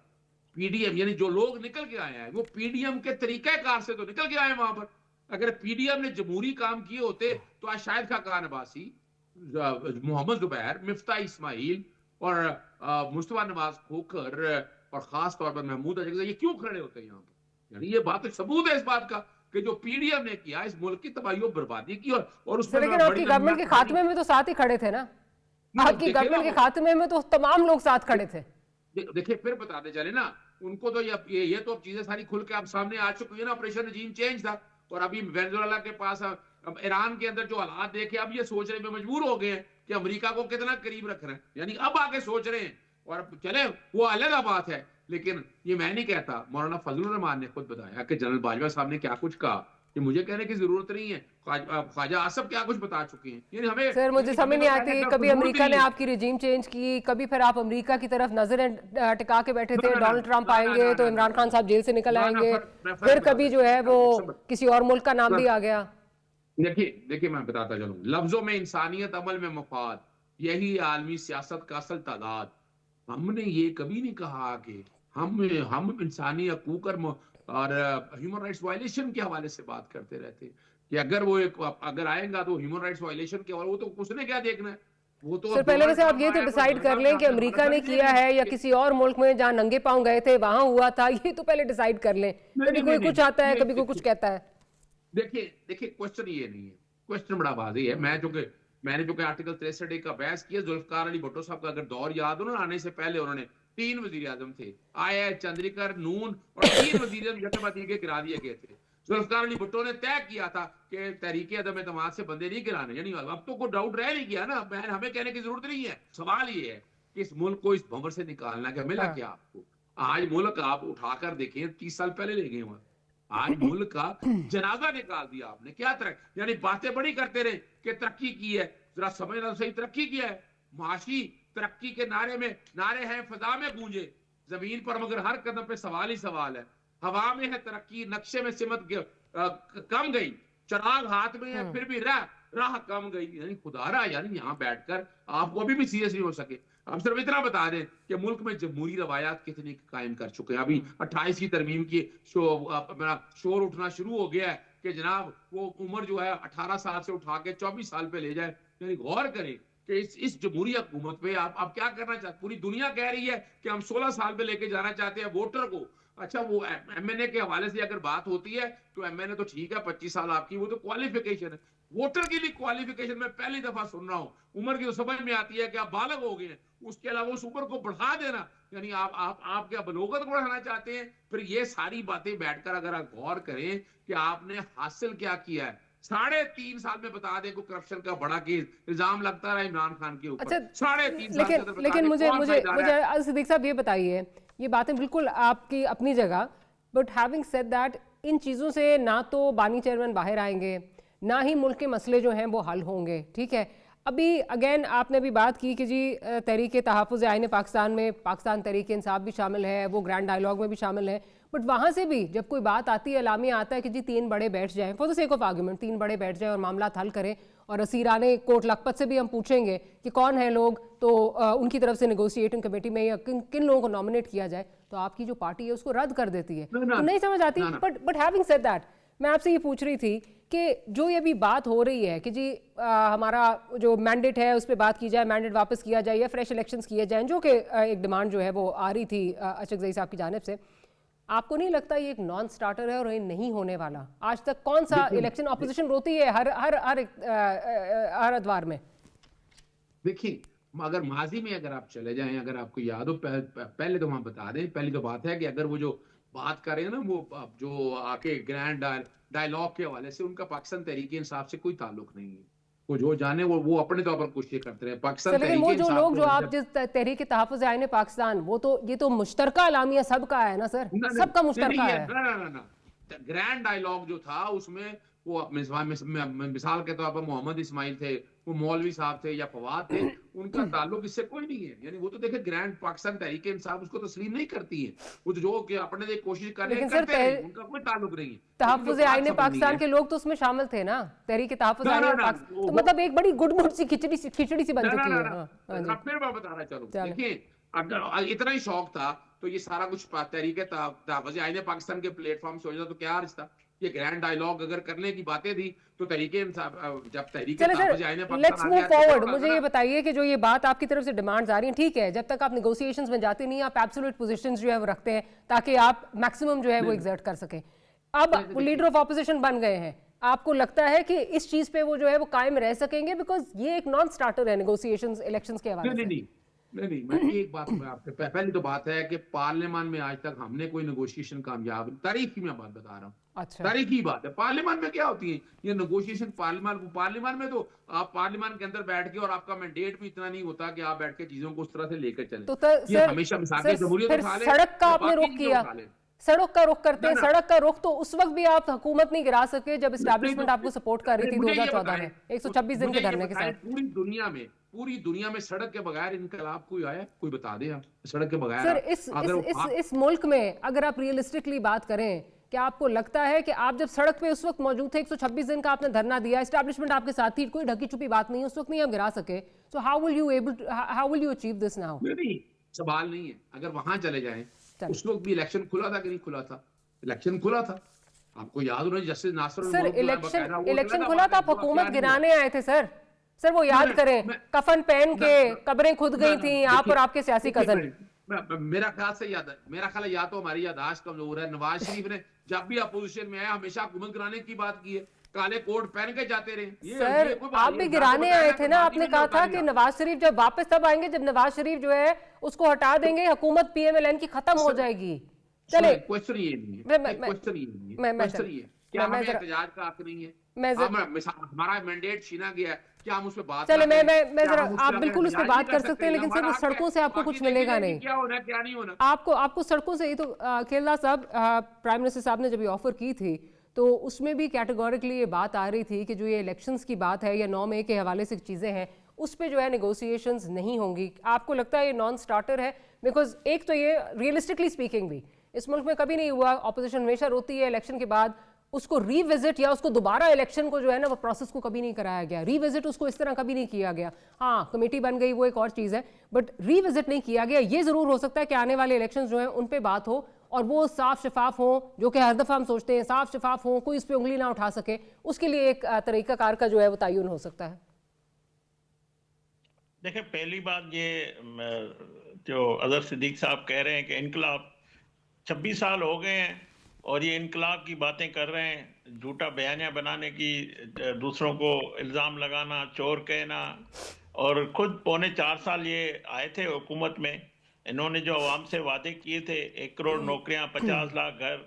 पीडीएम यानी जो लोग निकल के आए हैं वो पीडीएम के तरीकाकार से तो निकल के आए वहां पर। अगर पीडीएम ने जमहूरी काम किए होते तो आज शायद खाकान अब्बासी, मोहम्मद जुबैर, मिफ्ता इस्माइल और मुस्तफा नवाज खोखर और खास तौर पर महमूद अजगर ये क्यों खड़े होते हैं यहाँ पर? यानी ये बात सबूत है इस बात का कि जो पीडीएम ने किया, इस मुल्क की तबाही और बर्बादी की, और उसमें लेकिन आपकी गवर्नमेंट के खात्मे में तो साथ ही खड़े थे ना। आपकी गवर्नमेंट के खात्मे में तो तमाम लोग साथ खड़े थे। देखिए, फिर बताते चले ना, उनको तो ये तो अब चीजें सारी खुल के आप सामने आ चुकी है ना। ऑपरेशन रजीम चेंज था, और अभी वेनेजुएला के पास, अब ईरान के अंदर जो हालात देखे, अब ये सोचने में मजबूर हो गए हैं कि अमेरिका को कितना करीब रख रहे हैं। यानी अब आके सोच रहे हैं, और अब चले वो अलग बात है। लेकिन ये मैं नहीं कहता, मौलाना फजलुर रहमान ने खुद बताया कि जनरल बाजवा साहब ने क्या कुछ कहा, ये मुझे कहने की जरूरत नहीं है। ख्वाजा आसफ क्या कुछ बता चुके हैं। यानी हमें, सर, मुझे समझ नहीं आती, कभी अमेरिका ने आपकी रिजीम चेंज की, कभी फिर आप अमेरिका की तरफ नजरें टिका के बैठे थे, डोनाल्ड ट्रंप आएंगे तो इमरान खान साहब जेल से निकल आएंगे, फिर कभी जो है वो किसी और मुल्क का नाम भी आ गया। देखिए मैं बताता चलूं, लफ्जों में इंसानियत, अमल में मफाद, यही आलमी सियासत का असल तादाद। हमने ये कभी नहीं कहा कि हम इंसानी हकूक और ह्यूमन राइट्स वायलेशन के हवाले से बात करते रहते हैं कि अगर आएगा तो ह्यूमन राइट्स वायलेशन के हवाले, वो तो उसने क्या देखना है, वो तो सर पहले वैसे आप ये तो डिसाइड कर लें कि अमेरिका ने किया है या किसी और मुल्क में जहां नंगे पांव गए थे वहां हुआ था, ये तो पहले डिसाइड कर लें। कभी कोई कुछ आता है, कभी कोई कुछ कहता है। देखिए क्वेश्चन ये नहीं है, क्वेश्चन बड़ा वाज़ेह है। मैंने जो कि आर्टिकल 63 का बहस किया, जुल्फकार अली भुट्टो साहब का अगर दौर याद हो ना, आने से पहले उन्होंने 3 वजीर आजम थे, आया चंद्रिकर, नून और 3 वजीर आजम यकबादी के गिरा दिए गए थे। जुल्फकार अली भुट्टो ने तय किया था कि तहरीक अदम एतमाद से बंदे नहीं गिराने, यानी अब तो कोई डाउट रह नहीं गया ना, हमें कहने की जरूरत नहीं है। सवाल ये है कि इस मुल्क को इस भंवर से निकालना क्या मिला क्या आपको? आज मुल्क आप उठाकर देखें 30 साल पहले ले गए वहां, आज मुल्क का जनाजा निकाल दिया आपने। क्या तरक्की, यानी बातें बड़ी करते रहे कि तरक्की की है, जरा समझना सही तरक्की किया है। माशी तरक्की के नारे हैं फजा में गूंजे, जमीन पर मगर हर कदम पे सवाल ही सवाल है। हवा में है तरक्की, नक्शे में सिमत कम गई, चिराग हाथ में है फिर भी राह कम गई। यानी खुदारा, यानी यहाँ बैठकर आपको अभी भी सीरियस नहीं हो सके। हम सिर्फ इतना बता दें कि मुल्क में जमहूरी रवायात कितनी कायम कर चुके हैं। अभी 28 की तरमीम की शोर उठना शुरू हो गया है कि जनाब वो उम्र जो है 18 साल से उठा के 24 साल पे ले जाए। यानी गौर करें कि इस जमहूरी हुकूमत पे आप क्या करना चाहते? पूरी दुनिया कह रही है कि हम 16 साल पे लेके जाना चाहते हैं वोटर को। अच्छा, वो एमएनए के हवाले से अगर बात होती है तो एमएनए तो ठीक है, 25 साल आपकी, वो तो क्वालिफिकेशन है। वोटर के लिए क्वालिफिकेशन मैं पहली दफा सुन रहा हूं। उम्र की तो समझ में आती है कि आप बालग हो गए हैं, उसके अलावा उस उम्र को बढ़ा देना, यानी आप क्या बलोगत को बढ़ाना चाहते हैं? फिर ये सारी बातें बैठकर अगर आप गौर करें कि आपने हासिल क्या किया है। 3.5 साल में बता दें को करप्शन का बड़ा केस इल्जाम लगता रहा इमरान खान के ऊपर। अच्छा, 3.5 साल लेकिन मुझे सिद्दीक साहब ये बताइए, ये बातें बिल्कुल आपकी अपनी जगह, बट हैविंग सेड दैट, इन चीज़ों से ना तो बानी चेयरमैन बाहर आएंगे, ना ही मुल्क के मसले जो हैं वो हल होंगे। ठीक है, अभी अगेन आपने भी बात की कि जी तहरीक तहफ़्फ़ुज़ आईन पाकिस्तान में पाकिस्तान तहरीक इंसाफ भी शामिल है, वो ग्रैंड डायलॉग में भी शामिल है, बट वहाँ से भी जब कोई बात आती है, एलामिया आता है कि जी 3 बड़े बैठ जाएं, for the sake of argument 3 बड़े बैठ जाएं और मामला हल करें, और असीराने कोट लखपत से भी हम पूछेंगे कि कौन है लोग, तो उनकी तरफ से नेगोशिएटिंग कमेटी में या किन लोगों को नॉमिनेट किया जाए, तो आपकी जो पार्टी है उसको रद्द कर देती है। तो नहीं समझ आती। बट हैविंग सेड दैट, मैं आपसे ये पूछ रही थी कि जो ये भी बात हो रही है कि जी हमारा जो मैंडेट है उस पर बात की जाए, मैंडेट वापस किया जाए या फ्रेश इलेक्शंस किए जाएं, जो कि एक डिमांड जो है वो आ रही थी अचकज़ई साहब की जानिब से, आपको नहीं लगता ये एक नॉन स्टार्टर है और ये नहीं होने वाला? आज तक कौन सा इलेक्शन ऑपोजिशन रोती है हर अदवार में? देखिए, अगर माजी में अगर आप चले जाएं, अगर आपको याद हो, पहले तो वहां बता दें, पहली तो बात है कि अगर वो जो बात कर रहे हैं ना, वो जो आके ग्रैंड डायलॉग के हवाले से, उनका पाकिस्तान तहरीक इंसाफ से कोई ताल्लुक नहीं है। वो जो जाने वो अपने तौर पर कोशिश करते रहे। पाकिस्तान लेकिन वो जो लोग जो आप जिस तहरीक तहफ़्फ़ुज़ आईन पाकिस्तान, वो तो ये तो मुश्तरका अलामिया सबका है ना सर, सबका मुश्तरका है। ना ग्रैंड डायलॉग जो था उसमें वो मिसाल के तौर पर मोहम्मद इस्माइल थे, वो मौलवी साहब थे या फवाद थे, उनका ताल्लुक इससे कोई नहीं है। यानी वो तो देखे ग्रैंड पाकिस्तान तहरीक इंसाफ उसको तस्लीम नहीं करती है, वो जो कि अपने कोशिश कर रहे हैं, उनका कोई ताल्लुक नहीं है। तहफ़्फ़ुज़ आईन पाकिस्तान के लोग तो उसमें शामिल थे ना, तहरीक तहफ़्फ़ुज़ आईन पाकिस्तान, तो मतलब एक बड़ी गुड़मुड़ सी खिचड़ी सी बन चुकी है। फिर मैं बता रहा, चलो देखिए, अगर इतना ही शौक था तो ये सारा कुछ तहरीक तहफ़्फ़ुज़ आईन पाकिस्तान के प्लेटफॉर्म से हो जाता तो क्या अर्ज था? ये ग्रैंड डायलॉग अगर करने की बातें थी तो तहरीके जब तहरीक तहफ़्फ़ुज़ आईन लेट्स मूव फॉरवर्ड। मुझे ये बताइए कि जो ये बात आपकी तरफ से डिमांड्स आ रही हैं, ठीक है, जब तक आप नेगोशिएशंस में जाते नहीं, आप एब्सोल्यूट पोजीशंस जो है वो रखते हैं ताकि आप मैक्सिमम जो है वो एग्जर्ट कर सकें। अब वो लीडर ऑफ ऑपोजिशन बन गए हैं, आपको लगता है कि इस चीज पे वो जो है वो कायम रह सकेंगे? बिकॉज ये एक नॉन स्टार्टर है नेगोशिएशंस इलेक्शंस के हवाले से। नहीं, मैं एक बात मैं आपसे पहली तो बात है कि पार्लियामान में आज तक हमने कोई नेगोशिएशन कामयाब, तारीखी में बात बता रहा हूँ, अच्छा, तारीखी बात है। पार्लियामान में क्या होती है ये नेगोशिएशन? पार्लियामान में तो आप पार्लियामान के अंदर बैठ के, और आपका मैंडेट भी इतना नहीं होता कि आप बैठ के चीजों को उस तरह से लेकर चलें। तो ये हमेशा सड़क का आपने रुख किया, सड़क का रुख करते हैं। सड़क का रुख तो उस वक्त भी आप हुकूमत नहीं गिरा सके जब एस्टैब्लिशमेंट आपको सपोर्ट कर रही थी 2014 में 126 दिन के धरने के साथ। पूरी दुनिया में सड़क के बगैर इनकलाब कोई आया? कोई बता दे आप, सड़क के बगैर। सर इस मुल्क में अगर आप रियलिस्टिकली बात करें, क्या आपको लगता है कि आप जब सड़क पे उस वक्त मौजूद थे, 126 दिन का आपने धरना दिया, एस्टैब्लिशमेंट आपके साथ थी, कोई ढकी छुपी बात नहीं, उस वक्त नहीं आप गिरा सके, so how will you achieve this now? नहीं, सवाल नहीं है। अगर वहां चले जाएं, उस वक्त भी इलेक्शन खुला था कि नहीं खुला था? इलेक्शन खुला था, आपको याद होना, जस्टिस नासिर सर इलेक्शन खुला था, आप हुकूमत गिराने आए थे सर वो याद करें, कफन पहन के कब्रें खुद गई थी, आप और आपके सियासी कजन। मेरा ख्याल से याद है, मेरा ख्याल है या तो हमारी याददाश्त कमजोर है। नवाज शरीफ ने जब भी अपोजिशन में आया हमेशा हुकूमत गिराने की बात की है। काले कोट पहन के जाते रहे। सर आप भी गिराने आए थे ना, आपने कहा था कि नवाज शरीफ जब वापस तब आएंगे जब नवाज शरीफ जो है उसको हटा देंगे, हुकूमत PMLN की खत्म हो जाएगी। चले क्वेश्चन ये नहीं है, क्वेश्चन ये नहीं है, क्वेश्चन ये है क्या हमें एहतजाज का हक नहीं है? हमारा मैंडेट छीना गया है, क्या हम उस पे बात चले करें? मैं क्या जरा हम उस पे आप अगर बिल्कुल उस पर एहतजाज बात नहीं कर सकते हैं, लेकिन हमारा सिर्फ हक है। सड़कों से आपको बाकी कुछ मिलेगा देखेंगे नहीं। क्या होना है क्या नहीं होना। आपको सड़कों से ही तो खेलना साहब, प्राइम मिनिस्टर साहब ने जब ये ऑफर की थी तो उसमें भी कैटेगोरिकली ये बात आ रही थी कि जो ये इलेक्शंस की बात है या 9 मई के हवाले से चीज़ें हैं उस पे जो है नेगोशिएशंस नहीं होंगी। आपको लगता है ये नॉन स्टार्टर है? बिकॉज एक तो ये रियलिस्टिकली स्पीकिंग भी इस मुल्क में कभी नहीं हुआ, ऑपोजिशन हमेशा रोती है इलेक्शन के बाद, उसको रीविजिट या उसको दोबारा इलेक्शन को जो है ना वो प्रोसेस को कभी नहीं कराया गया, रीविजिट उसको इस तरह कभी नहीं किया गया। हाँ कमेटी बन गई वो एक और चीज़ है, बट रीविजिट नहीं किया गया। ये ज़रूर हो सकता है कि आने वाले इलेक्शन जो हैं उन पे बात हो और वो साफ शफाफ हो, जो कि हर दफ़ा हम सोचते हैं साफ शफाफ हो, कोई इस पर उंगली ना उठा सके, उसके लिए एक तरीकाकार का जो है वो तयन हो सकता है। देखिए पहली बात ये जो अजहर सिद्दीक साहब कह रहे हैं कि इनकलाब 26 साल हो गए हैं और ये इनकलाब की बातें कर रहे हैं, झूठा बयानिया बनाने की, दूसरों को इल्ज़ाम लगाना, चोर कहना, और खुद 3.25 साल ये आए थे हुकूमत में, इन्होंने जो अवाम से वादे किए थे 1 करोड़ नौकरियां, 50 लाख घर,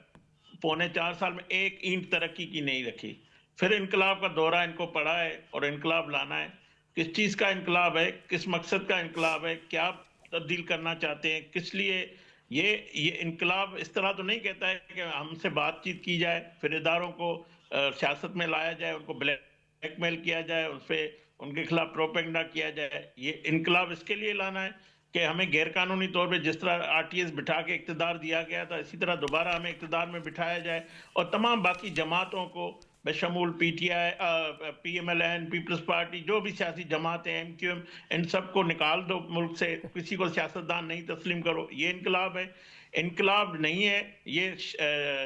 3.25 साल में एक ईंट तरक्की की नहीं रखी। फिर इनकलाब का दौरा इनको पड़ा है और इनकलाब लाना है। किस चीज़ का इनकलाब है, किस मकसद का इनकलाब है, क्या तब्दील करना चाहते हैं, किस लिए? ये इनकलाब इस तरह तो नहीं कहता है कि हमसे बातचीत की जाए, फिर इदारों को सियासत में लाया जाए, उनको ब्लैकमेल किया जाए, उस पर उनके खिलाफ प्रोपेगेंडा किया जाए। ये इनकलाब इसके लिए लाना है कि हमें गैरकानूनी तौर पे जिस तरह RTS बिठा के इक़्तिदार दिया गया था इसी तरह दोबारा हमें इक़्तिदार में बिठाया जाए और तमाम बाकी जमातों को बशमूल PTI, PMLN, पीपल्स पार्टी, जो भी सियासी जमातें हैं, MQM, इन सबको निकाल दो मुल्क से, किसी को सियासतदान नहीं तस्लीम करो। ये इनकलाब है? इनकलाब नहीं है, ये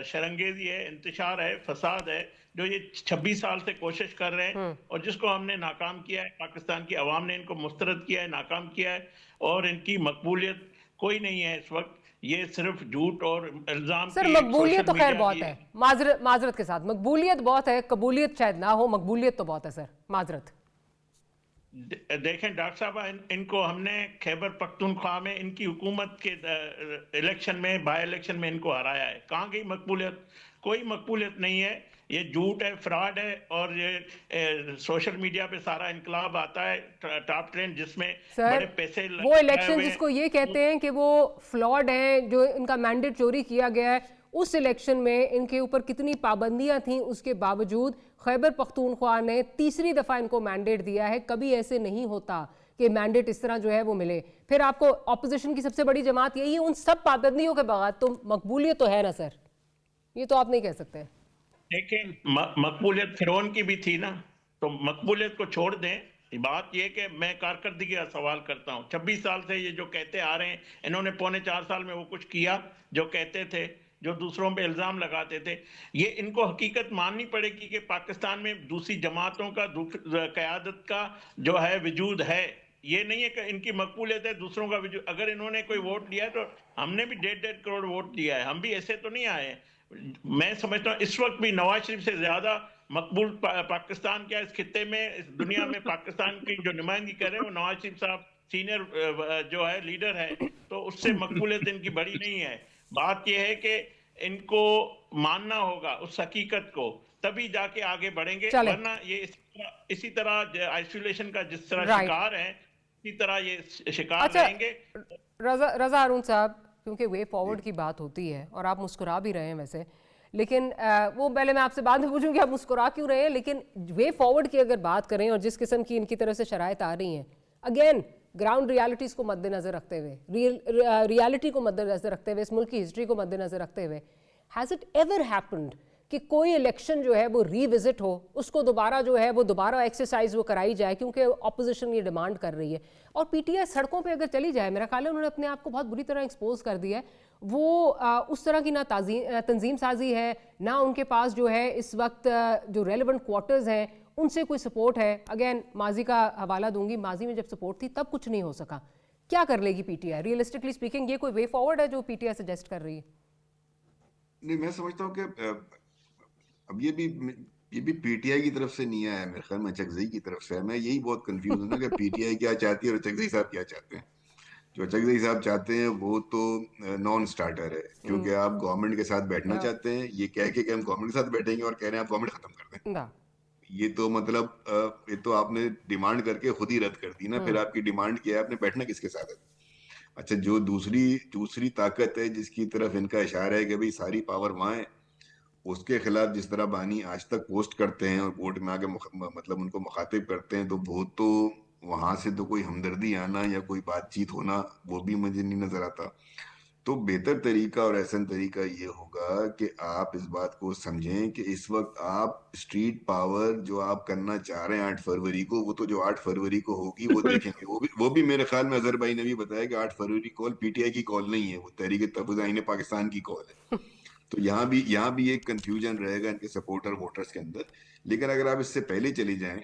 शरंगेजी है, इंतशार है, फसाद है, जो ये 26 साल से कोशिश कर रहे हैं और जिसको हमने नाकाम किया है। पाकिस्तान की आवाम ने इनको मुस्तरद किया है, नाकाम किया है और इनकी मकबूलियत कोई नहीं है इस वक्त। ये सिर्फ झूठ और इल्जाम। सर मकबूलियत तो खैर बहुत है, माजरत के साथ मकबूलियत बहुत है, कबूलियत शायद ना हो, मकबूलियत तो बहुत है सर, माजरत। देखें डॉक्टर साहब, इनको हमने खैबर पख्तूनख्वा में इनकी हुकूमत के इलेक्शन में, बाय इलेक्शन में इनको हराया है। कहाँ गई मकबूलियत? कोई मकबूलियत नहीं है, ये झूठ है, फ्रॉड है। और ये सोशल मीडिया पे सारा इनकलाब आता है टॉप ट्रेंड, जिसमें बड़े पैसे वो इलेक्शन जिसको ये कहते हैं कि वो फ्लॉड है, जो इनका मैंडेट चोरी किया गया है, उस इलेक्शन में इनके ऊपर कितनी पाबंदियां थी, उसके बावजूद खैबर पख्तूनख्वा ने तीसरी दफ़ा इनको मैंडेट दिया है। कभी ऐसे नहीं होता कि मैंडेट इस तरह जो है वो मिले। फिर आपको ऑपोजिशन की सबसे बड़ी जमात यही है, उन सब पाबंदियों के बाद तो मकबूलियत तो है ना सर, ये तो आप नहीं कह सकते। लेकिन मकबूलियत फिरौन की भी थी ना, तो मकबूलियत को छोड़ दें। बात यह कि मैं कारकर्दगी का सवाल करता हूँ। 26 साल से ये जो कहते आ रहे हैं, इन्होंने 3.25 साल में वो कुछ किया जो कहते थे, जो दूसरों पे इल्ज़ाम लगाते थे। ये इनको हकीकत माननी पड़ेगी कि पाकिस्तान में दूसरी जमातों का क़यादत का जो है वजूद है। ये नहीं है कि इनकी मकबूलियत है दूसरों का वजूद। अगर इन्होंने कोई वोट दिया है तो हमने भी 1.5 करोड़ वोट दिया है, हम भी ऐसे तो नहीं आए। मैं समझता हूँ इस वक्त भी नवाज शरीफ से ज्यादा मकबूल पाकिस्तान क्या इस खित्ते में, इस दुनिया में पाकिस्तान की जो नुमाइंदगी कर रहे हैं वो नवाज शरीफ साहब सीनियर जो है लीडर है, तो उससे मकबूलियत इनकी बड़ी नहीं है। बात यह है कि इनको मानना होगा उस हकीकत को, तभी जाके आगे बढ़ेंगे, वरना ये इसी तरह आइसोलेशन का जिस तरह शिकार है इसी तरह ये शिकार रहेंगे। रजा हारून साहब, क्योंकि वे फॉरवर्ड की बात होती है और आप मुस्कुरा भी रहे हैं वैसे, लेकिन वो पहले मैं आपसे बाद में पूछूंगी आप मुस्कुरा क्यों रहे हैं, लेकिन वे फॉरवर्ड की अगर बात करें और जिस किस्म की इनकी तरफ से शराइत आ रही हैं, अगेन ग्राउंड रियलिटीज़ को मद्देनज़र रखते हुए, रियलिटी को मद्देनज़र रखते हुए, इस मुल्क की हिस्ट्री को मद्देनज़र रखते हुए, हैज़ इट एवर हैपेंड कि कोई इलेक्शन जो है वो रीविजिट हो, उसको दोबारा जो है वो दोबारा एक्सरसाइज वो कराई जाए, क्योंकि ऑपोजिशन ये डिमांड कर रही है। और PTI सड़कों पे अगर चली जाए, मेरा ख्याल है उन्होंने अपने आप को बहुत बुरी तरह एक्सपोज कर दिया है। वो उस तरह की ना तंजीम साजी है, ना उनके पास जो है इस वक्त जो रेलिवेंट क्वार्टर्स हैं उनसे कोई सपोर्ट है। अगेन माजी का हवाला दूंगी, माजी में जब सपोर्ट थी तब कुछ नहीं हो सका। क्या कर लेगी PTI? रियलिस्टिकली स्पीकिंग ये कोई वे फॉरवर्ड है जो PTI सजेस्ट कर रही है? नहीं, मैं समझता हूँ कि अब ये भी ये भी पीटीआई की तरफ से नहीं आया, मेरे ख्याल में अचकजई की तरफ से है। मैं यही बहुत कंफ्यूज हूँ ना कि पीटीआई क्या चाहती है और अचकजई साहब क्या चाहते हैं। जो अचकजई साहब चाहते हैं वो तो नॉन स्टार्टर है, क्योंकि आप गवर्नमेंट के साथ बैठना चाहते हैं, ये कह के कि हम गवर्नमेंट के साथ बैठेंगे और कह रहे हैं आप गवर्नमेंट खत्म कर दें। ना ये तो मतलब ये तो आपने डिमांड करके खुद ही रद्द कर दी ना। फिर आपकी डिमांड क्या है, आपने बैठना किसके साथ है? अच्छा, जो दूसरी दूसरी ताकत है जिसकी तरफ इनका इशारा है कि भाई सारी पावर वहां है, उसके खिलाफ जिस तरह बानी आज तक पोस्ट करते हैं और कोर्ट में आके मतलब उनको मुखातिब करते हैं, तो वो तो वहां से तो कोई हमदर्दी आना या कोई बातचीत होना वो भी मुझे नहीं नजर आता। तो बेहतर तरीका और एहसन तरीका ये होगा कि आप इस बात को समझें कि इस वक्त आप स्ट्रीट पावर जो आप करना चाह रहे हैं 8 फरवरी को, वो तो जो 8 फरवरी को होगी वो देखेंगे। वो भी मेरे ख्याल में अजहर भाई ने भी बताया कि 8 फरवरी कॉल पीटीआई की कॉल नहीं है, वो तहरीक तहफ़्फ़ुज़ पाकिस्तान की कॉल है। तो यहाँ भी एक कंफ्यूजन रहेगा इनके सपोर्टर वोटर्स के अंदर। लेकिन अगर आप इससे पहले चली जाएं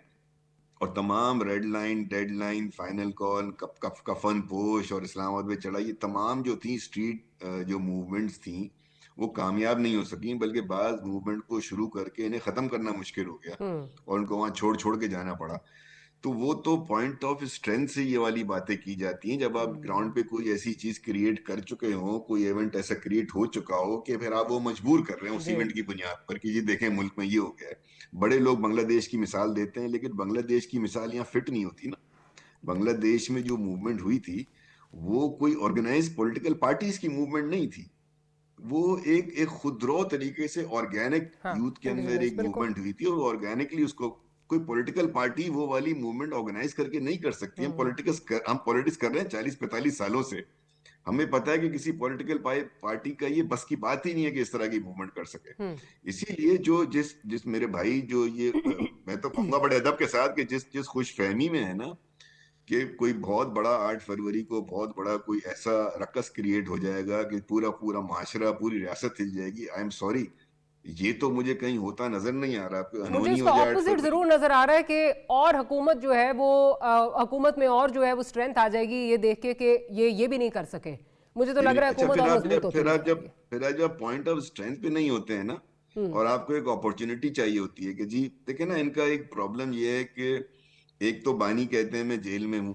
और तमाम red line, dead line, final call, कफन पोश और इस्लामाबाद में चढ़ाई, ये तमाम जो थी स्ट्रीट जो मूवमेंट्स थी वो कामयाब नहीं हो सकी, बल्कि बाज मूवमेंट को शुरू करके इन्हें खत्म करना मुश्किल हो गया और उनको वहां छोड़ छोड़ के जाना पड़ा। तो वो तो पॉइंट ऑफ स्ट्रेंथ से ये वाली बातें की जाती हैं जब आप ग्राउंड पे कोई ऐसी चीज क्रिएट कर चुके हो, कोई इवेंट ऐसा क्रिएट हो चुका हो कि फिर आप वो मजबूर कर रहे हैं उस इवेंट की बुनियाद पर कि ये देखें मुल्क में ये हो गया है। बड़े लोग बांग्लादेश की मिसाल देते हैं, लेकिन बांग्लादेश की मिसाल यहाँ फिट नहीं होती ना। बांग्लादेश में जो मूवमेंट हुई थी वो कोई ऑर्गेनाइज पॉलिटिकल पार्टीज की मूवमेंट नहीं थी, वो एक खुदरो तरीके से ऑर्गेनिक यूथ के अंदर एक मूवमेंट हुई थी और ऑर्गेनिकली उसको कोई पॉलिटिकल पार्टी वो वाली मूवमेंट ऑर्गेनाइज करके नहीं कर सकती। हम पॉलिटिक्स कर रहे हैं 40-45 सालों से। हमें पता है कि किसी पॉलिटिकल पार्टी का ये बस की बात ही नहीं है कि इस तरह की मूवमेंट कर सके। इसीलिए जो जिस मेरे भाई जो ये मैं तो कहूंगा बड़े अदब के साथ कि जिस खुशफहमी में है ना कि कोई बहुत बड़ा 8 फरवरी को बहुत बड़ा कोई ऐसा रकस क्रिएट हो जाएगा कि पूरा पूरा माशरा, पूरी रियासत हिल जाएगी। आई एम सॉरी, ये तो मुझे कहीं होता नजर नहीं आ रहा। मुझे इसका ऑपोजिट जरूर नजर आ रहा है कि और हुकूमत जो है वो हुकूमत में और जो है वो स्ट्रेंथ आ जाएगी ये देख के कि ये भी नहीं कर सके। मुझे तो लग रहा है हुकूमत और मजबूत होती है। फिर जब पॉइंट ऑफ स्ट्रेंथ पे नहीं होते हैं ना और आपको एक अपॉर्चुनिटी चाहिए होती है कि जी देखिए ना, इनका एक प्रॉब्लम ये है कि एक तो बानी कहते हैं मैं जेल में हूं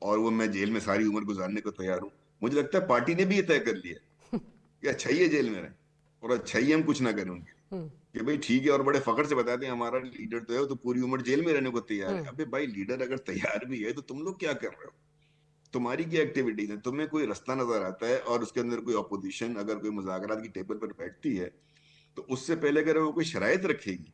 और वो मैं जेल में सारी उम्र गुजारने को तैयार हूं। मुझे लगता है पार्टी ने भी ये तय कर लिया कि अच्छा ही है जेल में रहे और अच्छा ही हम कुछ ना करें उनके लिए कि भाई ठीक है। और बड़े फखर से बताते हैं हमारा लीडर तो है तो पूरी उम्र जेल में रहने को तैयार है। अबे भाई, लीडर अगर तैयार भी है तो तुम लोग क्या कर रहे हो? तुम्हारी क्या एक्टिविटीज है? तुम्हें कोई रास्ता नजर आता है और उसके अंदर कोई अपोजिशन अगर कोई मुज़ाकरात की टेबल पर बैठती है तो उससे पहले अगर वो कोई शराइत रखेगी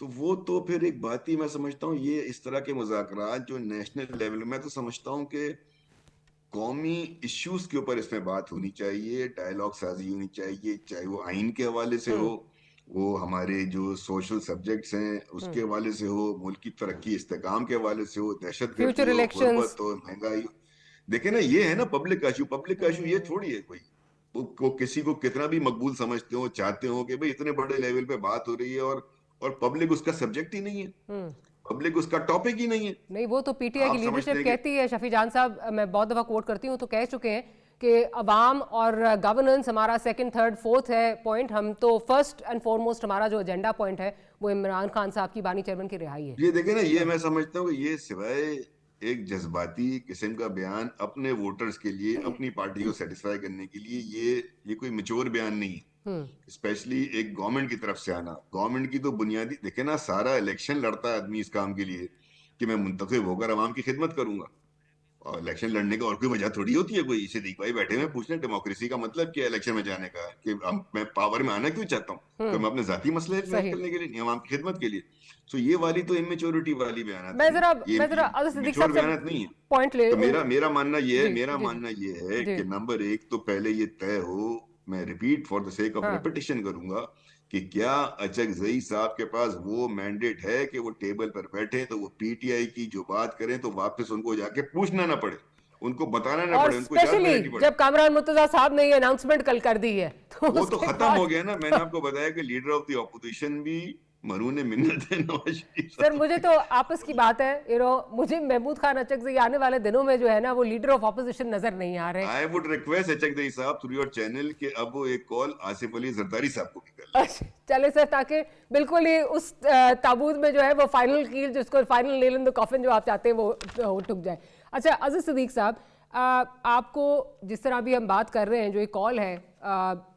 तो वो तो फिर एक बात ही मैं समझता हूँ ये इस तरह के मुज़ाकरात जो नेशनल लेवल में, तो समझता हूँ कि कौमी इश्यूज के ऊपर इसमें बात होनी चाहिए, डायलॉग साजी होनी चाहिए, चाहे वो आइन के हवाले से हो, वो हमारे जो सोशल सब्जेक्ट्स हैं उसके हवाले से हो, मुल्क की तरक्की इस्तेकाम के हवाले से हो, दहशतगर्दी हो, गुर्बत हो, महंगाई हो। देखे ना, ये है ना पब्लिक का इशू। पब्लिक का इशू ये थोड़ी है कोई वो किसी को कितना भी मकबूल समझते हो, चाहते हो कि भाई इतने बड़े लेवल पे बात हो रही है और पब्लिक उसका सब्जेक्ट ही नहीं है, पब्लिक उसका टॉपिक ही नहीं है। नहीं, वो तो पीटीआई की लीडरशिप कहती है। शफी जान साहब, मैं बहुत दफा कोट करती हूँ, तो कह चुके हैं कि अवाम और गवर्नेंस हमारा सेकंड, थर्ड, फोर्थ है पॉइंट। हम तो फर्स्ट एंड फॉरमोस्ट हमारा जो एजेंडा पॉइंट है वो इमरान खान साहब की बानी चेयरमैन की रिहाई है। ये देखे ना, ये मैं समझता हूँ कि ये सिवाय एक जज्बाती किस्म का बयान अपने वोटर्स के लिए, अपनी पार्टी को सेटिस्फाई करने के लिए, ये कोई मैच्योर बयान नहीं है। स्पेशली एक गवर्नमेंट की तरफ से आना। गवर्नमेंट की तो बुनियादी देखे ना, सारा इलेक्शन लड़ता है आदमी इस काम के लिए कि मैं मुंतखब होकर आवाम की खिदमत करूंगा, और इलेक्शन लड़ने का और कोई वजह थोड़ी होती है। कोई सिद्दीक भाई बैठे हुए पूछ रहे डेमोक्रेसी का मतलब क्या है इलेक्शन में जाने का, कि मैं पावर में आना क्यों चाहता हूँ, तो मैं अपने जाती मसले करने के लिए नहीं, आवाम की खिदमत के लिए। तो ये वाली तो इमेच्योरिटी वाली बयान मैं जरा सिद्दीक साहब से नहीं है पॉइंट ले। तो मेरा मानना ये है कि नंबर एक तो पहले ये तय हो, मैं repeat for the sake of repetition करूंगा कि क्या अचकजई साहब के पास वो मैंडेट है कि वो टेबल पर बैठे तो वो पीटीआई की जो बात करें तो वापस उनको जाके पूछना ना पड़े, उनको बताना ना पड़े, उनको स्पेशली जब कामरान मुर्तजा साहब ने ये अनाउंसमेंट कल कर दी है तो वो तो खत्म हो गया ना। मैंने आपको बताया कि लीडर ऑफ द ऑपोजिशन भी मरून मिन्नत है नवाज शरीफ। सर, मुझे तो आपस की बात है, मुझे महमूद खान अचकजई आने वाले दिनों में जो है ना वो लीडर ऑफ ऑपोजिशन नजर नहीं आ रहे। आई वुड रिक्वेस्ट अचकजई साहब थ्रू योर चैनल कि अब वो एक कॉल आसिफ अली जरदारी साहब को भी करें। चले सर, ताकि बिल्कुल ही उस ताबूत में जो है वो फाइनल कील, जिसको final nail in the coffin जो आप चाहते हैं वो ठुक जाए। अच्छा अजीज सिद्दीक साहब, आपको जिस तरह अभी हम बात कर रहे हैं, जो ये कॉल है,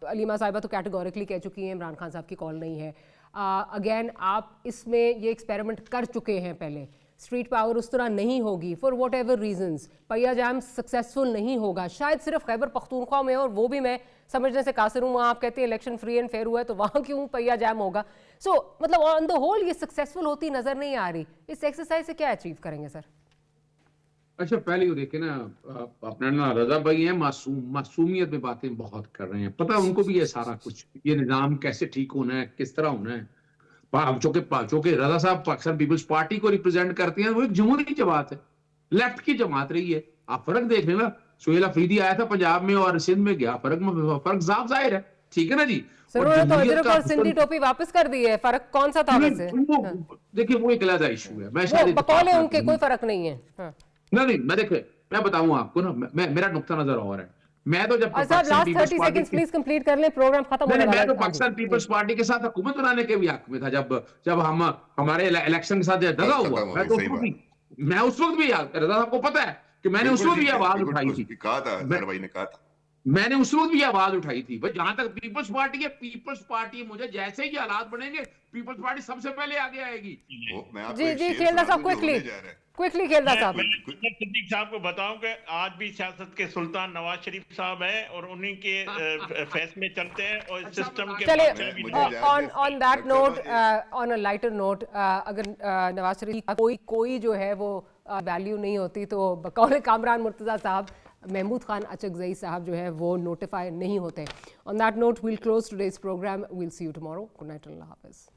अलीमा साहिबा तो कैटेगोरिकली कह चुकी हैं इमरान खान साहब की कॉल नहीं है। अगेन आप इसमें ये एक्सपेरिमेंट कर चुके हैं पहले, स्ट्रीट पावर उस तरह नहीं होगी फॉर वॉट एवर रीजंस, पहिया जाम सक्सेसफुल नहीं होगा, शायद सिर्फ खैबर पख्तूनख्वा में, और वो भी मैं समझने से कासिर हूँ, वहाँ आप कहते हैं इलेक्शन फ्री एंड फेयर हुआ है तो वहाँ क्यों पहिया जाम होगा। सो मतलब ऑन द होल ये सक्सेसफुल होती नजर नहीं आ रही। इस एक्सरसाइज से क्या अचीव करेंगे सर? अच्छा पहले ये देखे ना, अपना ना रजा भाई हैं मासूमियत में बातें बहुत कर रहे हैं, पता है उनको भी ये सारा कुछ, ये निजाम कैसे ठीक होना है, किस तरह होना है। चूंकि रजा साहब पाकिस्तान पीपल्स पार्टी को रिप्रेजेंट करते हैं, वो एक जमहूरी जमात है, लेफ्ट की जमात रही है। आप फर्क देख लेना, सुहेल अफरीदी आया था पंजाब में और सिंध में गया, फर्क साफ जाहिर है, ठीक है ना जी। और सिंधी टोपी वापस कर दी है, फर्क कौन सा था वैसे? देखिए वो एक अलग इशू है, मैं बकौल उनके कोई फर्क नहीं है। नहीं मैं देखे, मैं बताऊं आपको ना, मेरा नुक्ता नजर और है। मैं तो जब लास्ट 30 सेकंड्स प्लीज कंप्लीट कर लें, प्रोग्राम खत्म होने वाला है। मैं तो पाकिस्तान पीपल्स पार्टी के साथ हुकूमत बनाने के भी हक में था, जब हम हमारे इलेक्शन के साथ दगा हुआ, मैं उस वक्त भी याद, रजा आपको पता है कि मैंने उस वक्त भी आवाज उठाई थी, कहा था भाई ने कहा था, मैंने उस वक्त भी आवाज उठाई थी भाई, जहां तक पीपल्स पार्टी है, पीपल्स पार्टी मुझे जैसे ही हालात बनेंगे पीपल्स पार्टी सबसे पहले आगे आएगी। जी खेलदा साहब क्विकली खेलदा साहब, सिद्दीक साहब को बताऊं कि आज भी सियासत के सुल्तान नवाज शरीफ साहब हैं और उन्हीं के फैसले चलते हैं और सिस्टम के। चलिए on that note, on a lighter note, अगर नवाज शरीफ कोई जो है वो वैल्यू नहीं होती तो बकौल कामरान मुर्तज़ा साहब, महमूद खान अचकजई साहब जो है वो नोटिफाई नहीं होते। On that note we'll close today's programme, we'll see you tomorrow. Good night, अल्लाह हाफिज़।